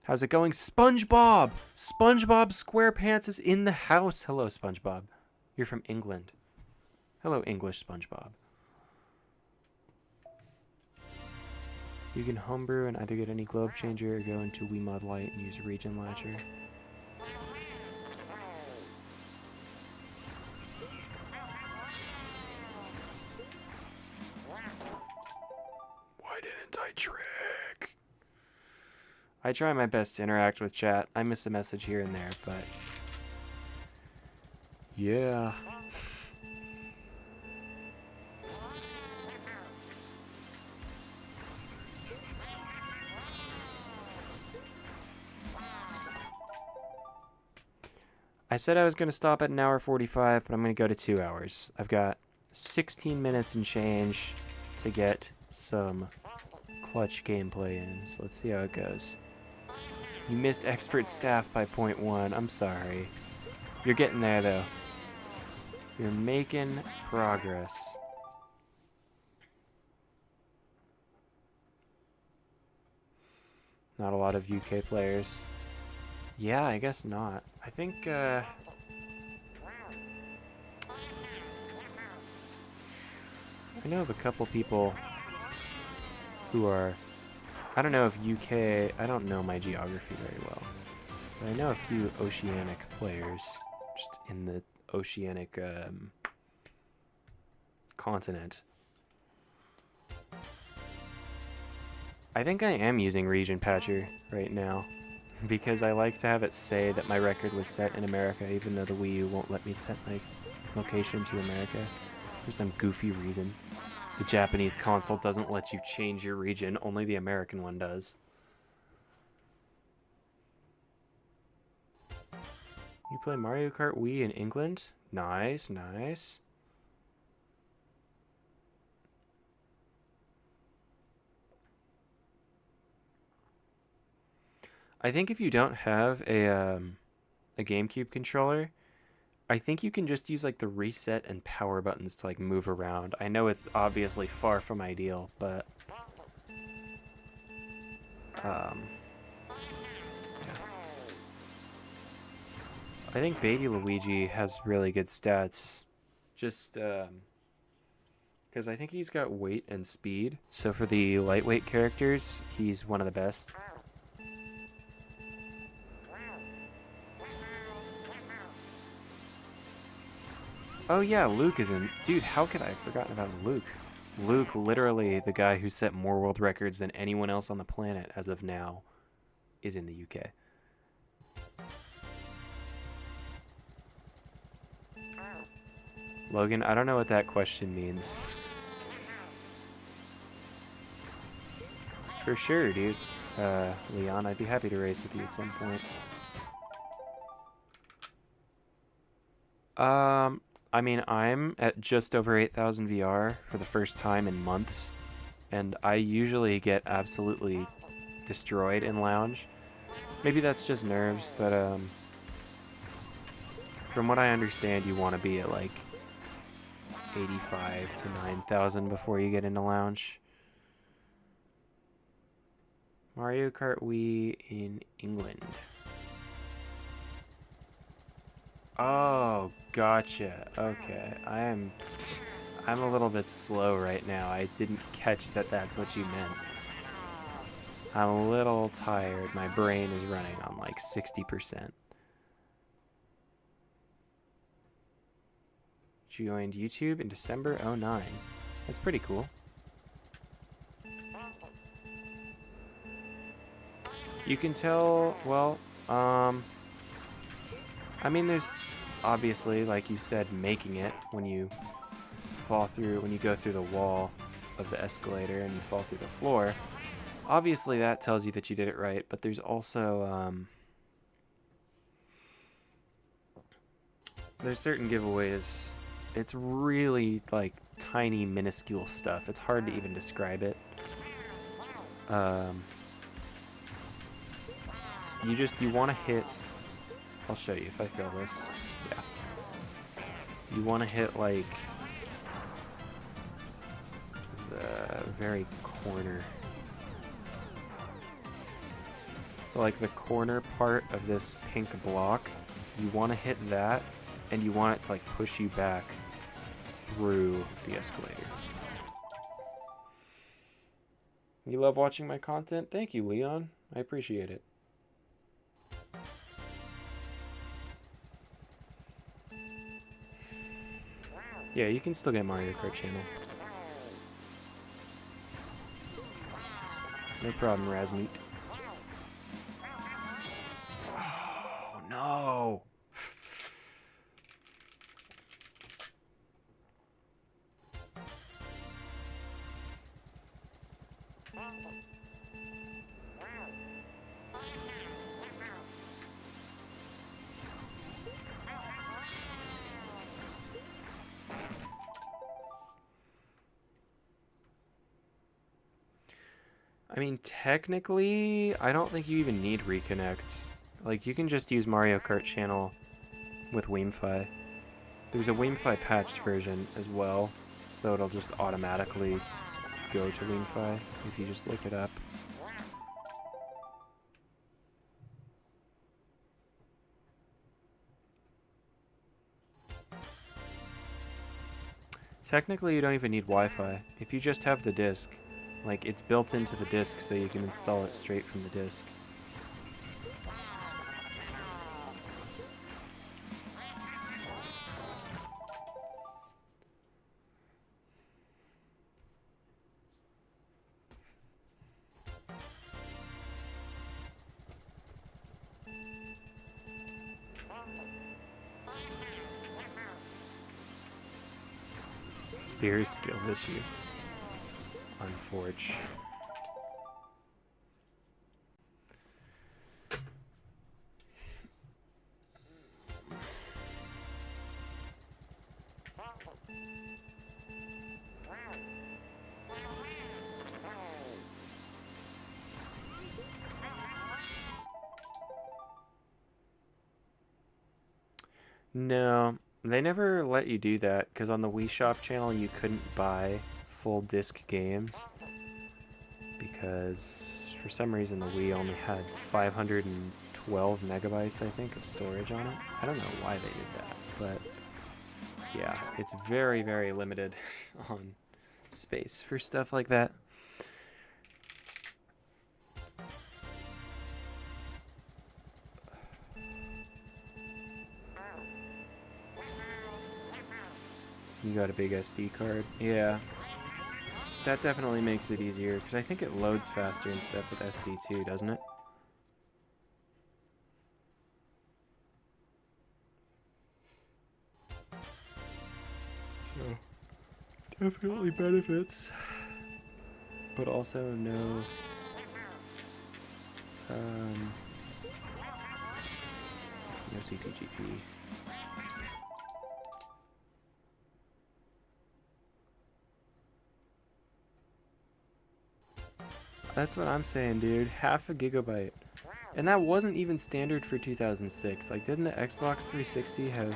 How's it going? SpongeBob! SpongeBob SquarePants is in the house. Hello, SpongeBob. You're from England. Hello, English SpongeBob. You can homebrew and either get any globe changer or go into Wiimod Lite and use region latcher. Why didn't I trick? I try my best to interact with chat. I miss a message here and there, but yeah. I said I was going to stop at 1:45, but I'm going to go to 2 hours. I've got 16 minutes and change to get some clutch gameplay in, so let's see how it goes. You missed expert staff by 0.1. I'm sorry. You're getting there, though. You're making progress. Not a lot of UK players. Yeah, I guess not. I think, I know of a couple people who are... I don't know if UK... I don't know my geography very well. But I know a few Oceanic players. Just in the Oceanic, continent. I think I am using Region Patcher right now. Because I like to have it say that my record was set in America, even though the Wii U won't let me set my location to America. For some goofy reason. The Japanese console doesn't let you change your region, only the American one does. You play Mario Kart Wii in England? Nice, nice. I think if you don't have a GameCube controller, I think you can just use like the reset and power buttons to like move around. I know it's obviously far from ideal, but yeah. I think Baby Luigi has really good stats. Just because because I think he's got weight and speed. So for the lightweight characters, he's one of the best. Oh yeah, Luke is in. Dude, how could I have forgotten about Luke? Luke, literally the guy who set more world records than anyone else on the planet as of now, is in the UK. Logan, I don't know what that question means. For sure, dude. Leon, I'd be happy to race with you at some point. I mean, I'm at just over 8,000 VR for the first time in months, and I usually get absolutely destroyed in Lounge. Maybe that's just nerves, but from what I understand, you want to be at like 85 to 9,000 before you get into Lounge. Mario Kart Wii in England. Oh, gotcha. Okay, I'm a little bit slow right now. I didn't catch that that's what you meant. I'm a little tired. My brain is running on like 60%. Joined YouTube in December 09. That's pretty cool. You can tell, well, I mean, there's obviously, like you said, making it when you fall through, when you go through the wall of the escalator and you fall through the floor. Obviously, that tells you that you did it right, but there's also, there's certain giveaways. It's really, like, tiny, minuscule stuff. It's hard to even describe it. You want to hit... I'll show you if I feel this. Yeah. You want to hit, like, the very corner. So, like, the corner part of this pink block, you want to hit that, and you want it to, like, push you back through the escalator. You love watching my content? Thank you, Leon. I appreciate it. Yeah, you can still get Mario Kart channel. No problem, Razmeet. Oh, no! I mean, technically, I don't think you even need Reconnect. Like, you can just use Mario Kart channel with Weemfi. There's a Weemfi patched version as well, so it'll just automatically go to Weemfi if you just look it up. Technically, you don't even need Wi-Fi. If you just have the disc, like, it's built into the disc so you can install it straight from the disc. Spear skill issue. Unforge. No, they never let you do that, because on the Wii Shop channel you couldn't buy full disc games, because for some reason the Wii only had 512 megabytes, I think, of storage on it. I don't know why they did that, but yeah, it's very, very limited on space for stuff like that. You got a big SD card? Yeah. That definitely makes it easier, because I think it loads faster and stuff with SD too, doesn't it? So, definitely benefits. But also no... no CTGP. That's what I'm saying, dude. Half a gigabyte. And that wasn't even standard for 2006. Like, didn't the Xbox 360 have...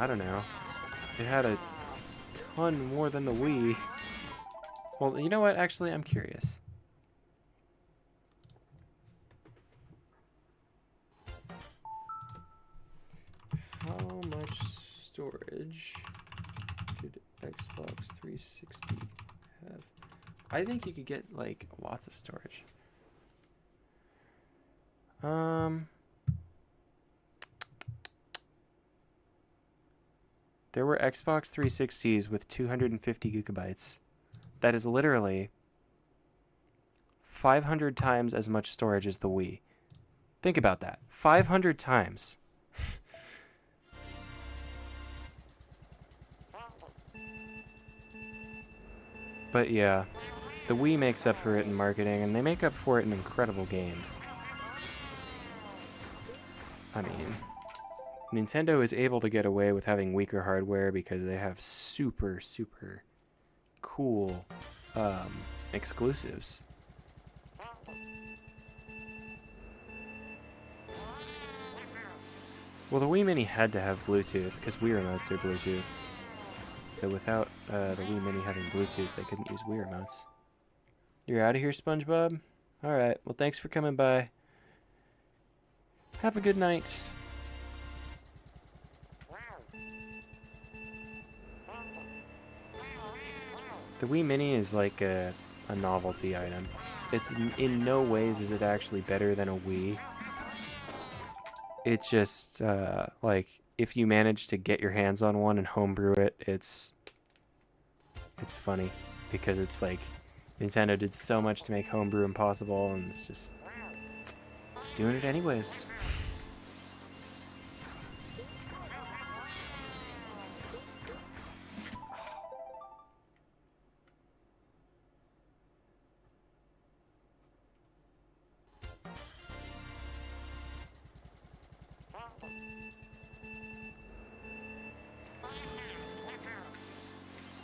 I don't know. It had a ton more than the Wii. Well, you know what? Actually, I'm curious. How much storage did Xbox 360 have? I think you could get, like, lots of storage. There were Xbox 360s with 250 gigabytes. That is literally 500 times as much storage as the Wii. Think about that. 500 times. But yeah, the Wii makes up for it in marketing, and they make up for it in incredible games. I mean, Nintendo is able to get away with having weaker hardware because they have super, super cool exclusives. Well, the Wii Mini had to have Bluetooth because Wii remotes are Bluetooth. So without the Wii Mini having Bluetooth, they couldn't use Wii remotes. You're out of here, SpongeBob? Alright, well thanks for coming by. Have a good night. The Wii Mini is like a novelty item. It's in no ways is it actually better than a Wii. It's just like if you manage to get your hands on one and homebrew it, it's funny because it's like Nintendo did so much to make homebrew impossible, and it's just doing it anyways.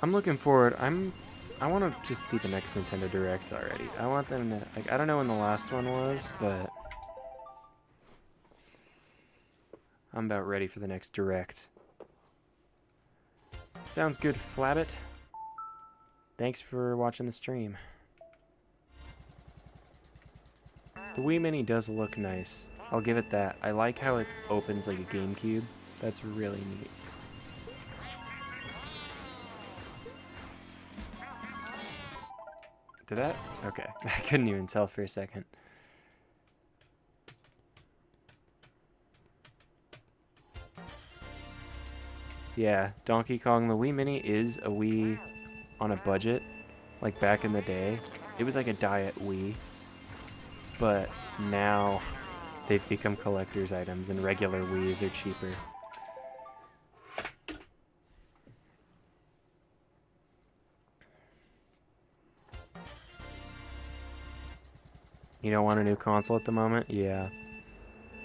I'm looking forward. I want to just see the next Nintendo Directs already. I want them to, like, I don't know when the last one was, but I'm about ready for the next Direct. Sounds good, Flabbit. Thanks for watching the stream. The Wii Mini does look nice. I'll give it that. I like how it opens like a GameCube. That's really neat. Did that? Okay. I couldn't even tell for a second. Yeah, Donkey Kong, the Wii Mini is a Wii on a budget. Like back in the day, it was like a diet Wii. But now they've become collector's items and regular Wiis are cheaper. You don't want a new console at the moment? Yeah.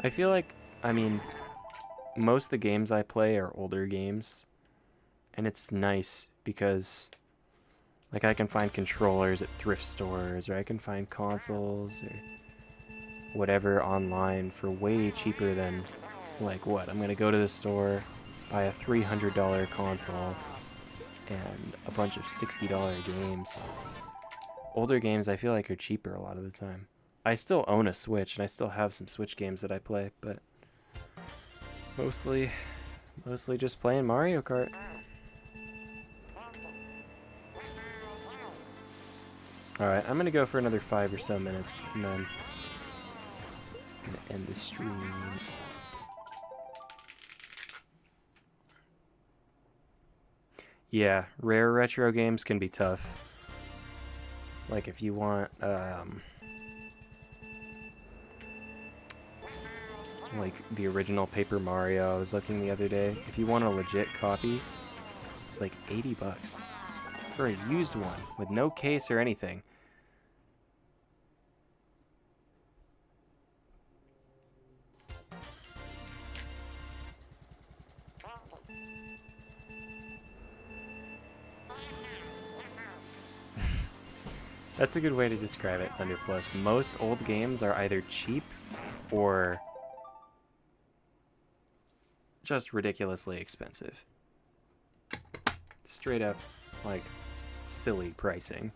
I feel like, I mean, most of the games I play are older games. And it's nice because, like, I can find controllers at thrift stores, or I can find consoles, or whatever online for way cheaper than, like, what? I'm gonna go to the store, buy a $300 console, and a bunch of $60 games. Older games I feel like are cheaper a lot of the time. I still own a Switch, and I still have some Switch games that I play, but mostly just playing Mario Kart. Alright, I'm gonna go for another 5 or so minutes, and then I'm gonna end the stream. Yeah, rare retro games can be tough. Like if you want, like the original Paper Mario, I was looking the other day. If you want a legit copy, it's like 80 bucks for a used one with no case or anything. That's a good way to describe it, Thunder Plus. Most old games are either cheap or just ridiculously expensive. Straight up, like, silly pricing.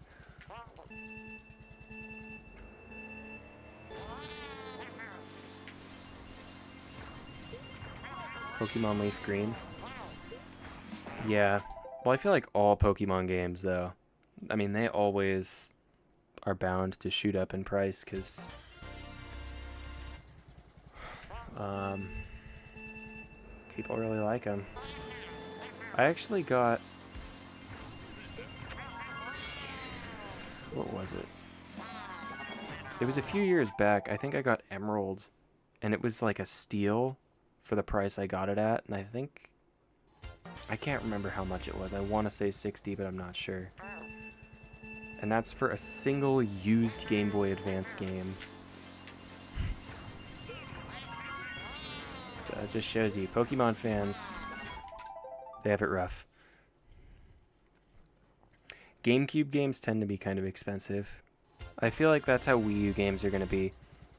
Pokemon Leaf Green. Yeah. Well, I feel like all Pokemon games, though, I mean, they always are bound to shoot up in price because people really like them. I actually got, what was it? It was a few years back. I think I got Emerald, and it was like a steal for the price I got it at, and I can't remember how much it was. I want to say 60, but I'm not sure. And that's for a single used Game Boy Advance game. So it just shows you, Pokemon fans, they have it rough. GameCube games tend to be kind of expensive. I feel like that's how Wii U games are going to be,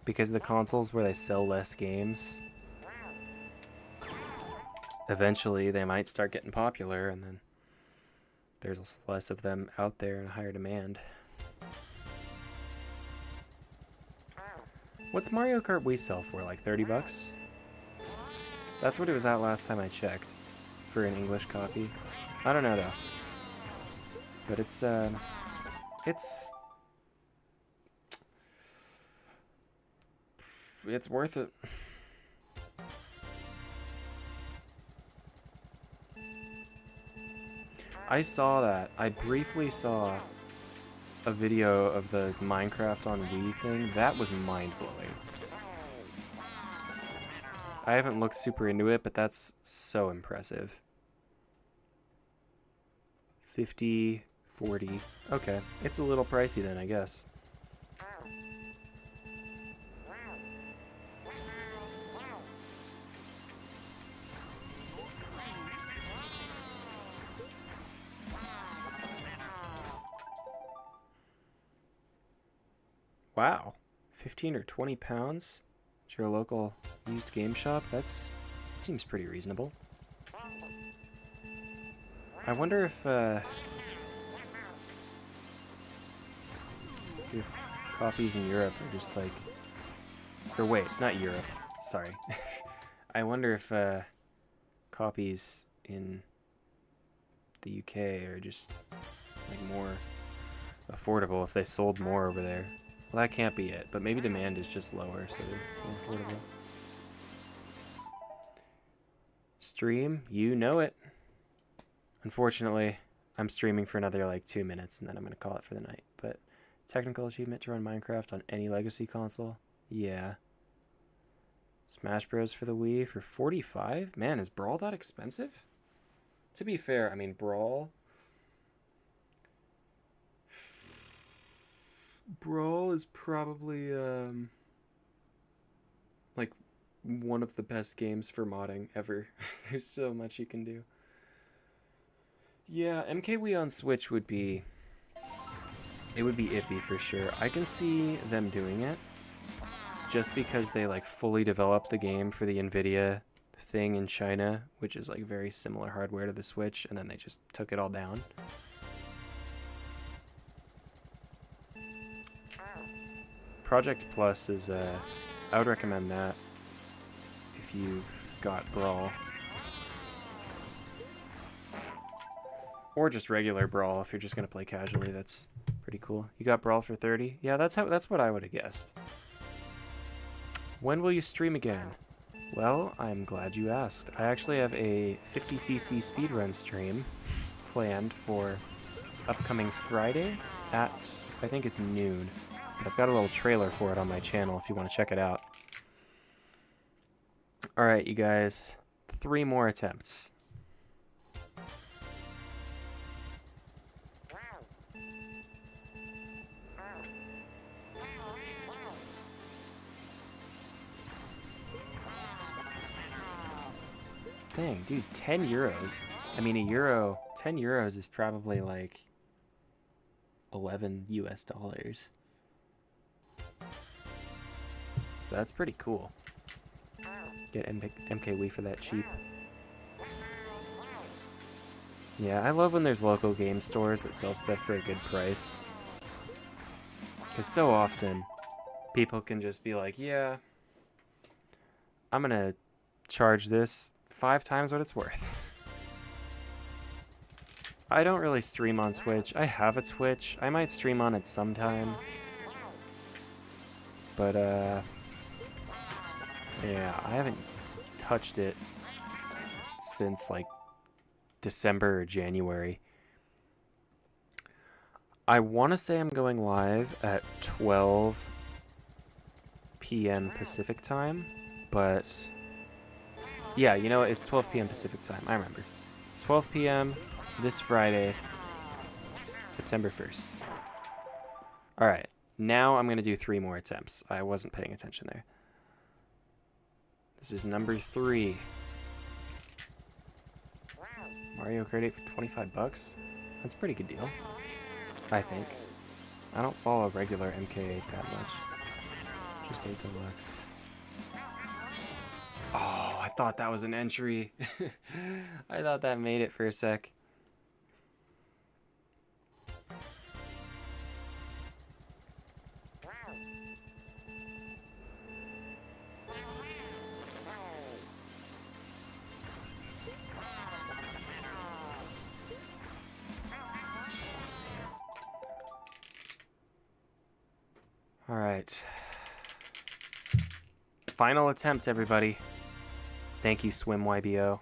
because the consoles where they sell less games, eventually they might start getting popular, and then there's less of them out there and higher demand. What's Mario Kart Wii sell for? Like 30 bucks? That's what it was at last time I checked for an English copy. I don't know though. But it's worth it. I saw that. I briefly saw a video of the Minecraft on Wii thing. That was mind-blowing. I haven't looked super into it, but that's so impressive. 50, 40. Okay, it's a little pricey then, I guess. Wow, 15 or 20 pounds at your local used game shop? Seems pretty reasonable. I wonder if copies in Europe are just like, or wait, not Europe, sorry. I wonder if copies in the UK are just like more affordable if they sold more over there. Well, that can't be it, but maybe demand is just lower, so they're more affordable. Stream, you know it. Unfortunately, I'm streaming for another like 2 minutes, and then I'm going to call it for the night. But technical achievement to run Minecraft on any legacy console? Yeah. Smash Bros. For the Wii for 45? Man, is Brawl that expensive? To be fair, I mean, Brawl is probably like one of the best games for modding ever. There's so much you can do. Yeah, MKWii on Switch would be iffy for sure. I can see them doing it just because they like fully developed the game for the Nvidia thing in China, which is like very similar hardware to the Switch, and then they just took it all down. Project Plus is, I would recommend that if you've got Brawl. Or just regular Brawl if you're just going to play casually, that's Pretty cool. You got Brawl for 30? Yeah, that's what I would have guessed. When will you stream again? Well, I'm glad you asked. I actually have a 50cc speedrun stream planned for this upcoming Friday at, I think it's noon. But I've got a little trailer for it on my channel if you want to check it out. Alright, you guys. 3 more attempts. Dang, dude, 10 euros. I mean, 10 euros is probably like 11 US dollars. So that's pretty cool. Get MKW for that cheap. Yeah, I love when there's local game stores that sell stuff for a good price. Because so often, people can just be like, yeah, I'm gonna charge this 5 times what it's worth. I don't really stream on Twitch. I have a Twitch. I might stream on it sometime. But, yeah, I haven't touched it since, like, December or January. I want to say I'm going live at 12 p.m. Pacific time, but... yeah, you know what? It's 12 p.m. Pacific time. I remember. 12 p.m. this Friday, September 1st. Alright, now I'm going to do 3 more attempts. I wasn't paying attention there. This is number 3. Mario Kart 8 for 25 bucks? That's a pretty good deal, I think. I don't follow regular MK8 that much. Just 8 deluxe. Oh, I thought that was an entry. I thought that made it for a sec. All right. Final attempt, everybody. Thank you, Swim YBO.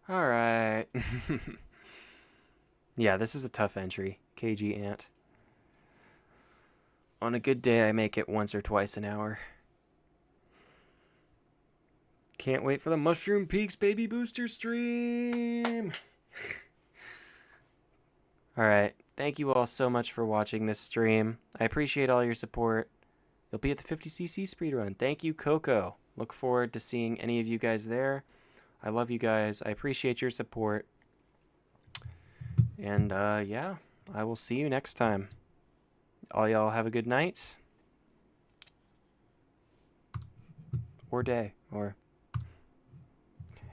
All right. Yeah, this is a tough entry. KG Ant. On a good day, I make it once or twice an hour. Can't wait for the Mushroom Peaks Baby Booster stream! Alright, thank you all so much for watching this stream. I appreciate all your support. You'll be at the 50cc speedrun. Thank you, Coco. Look forward to seeing any of you guys there. I love you guys. I appreciate your support. And, yeah, I will see you next time. All y'all have a good night. Or day. Or...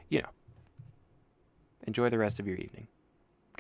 you know, enjoy the rest of your evening.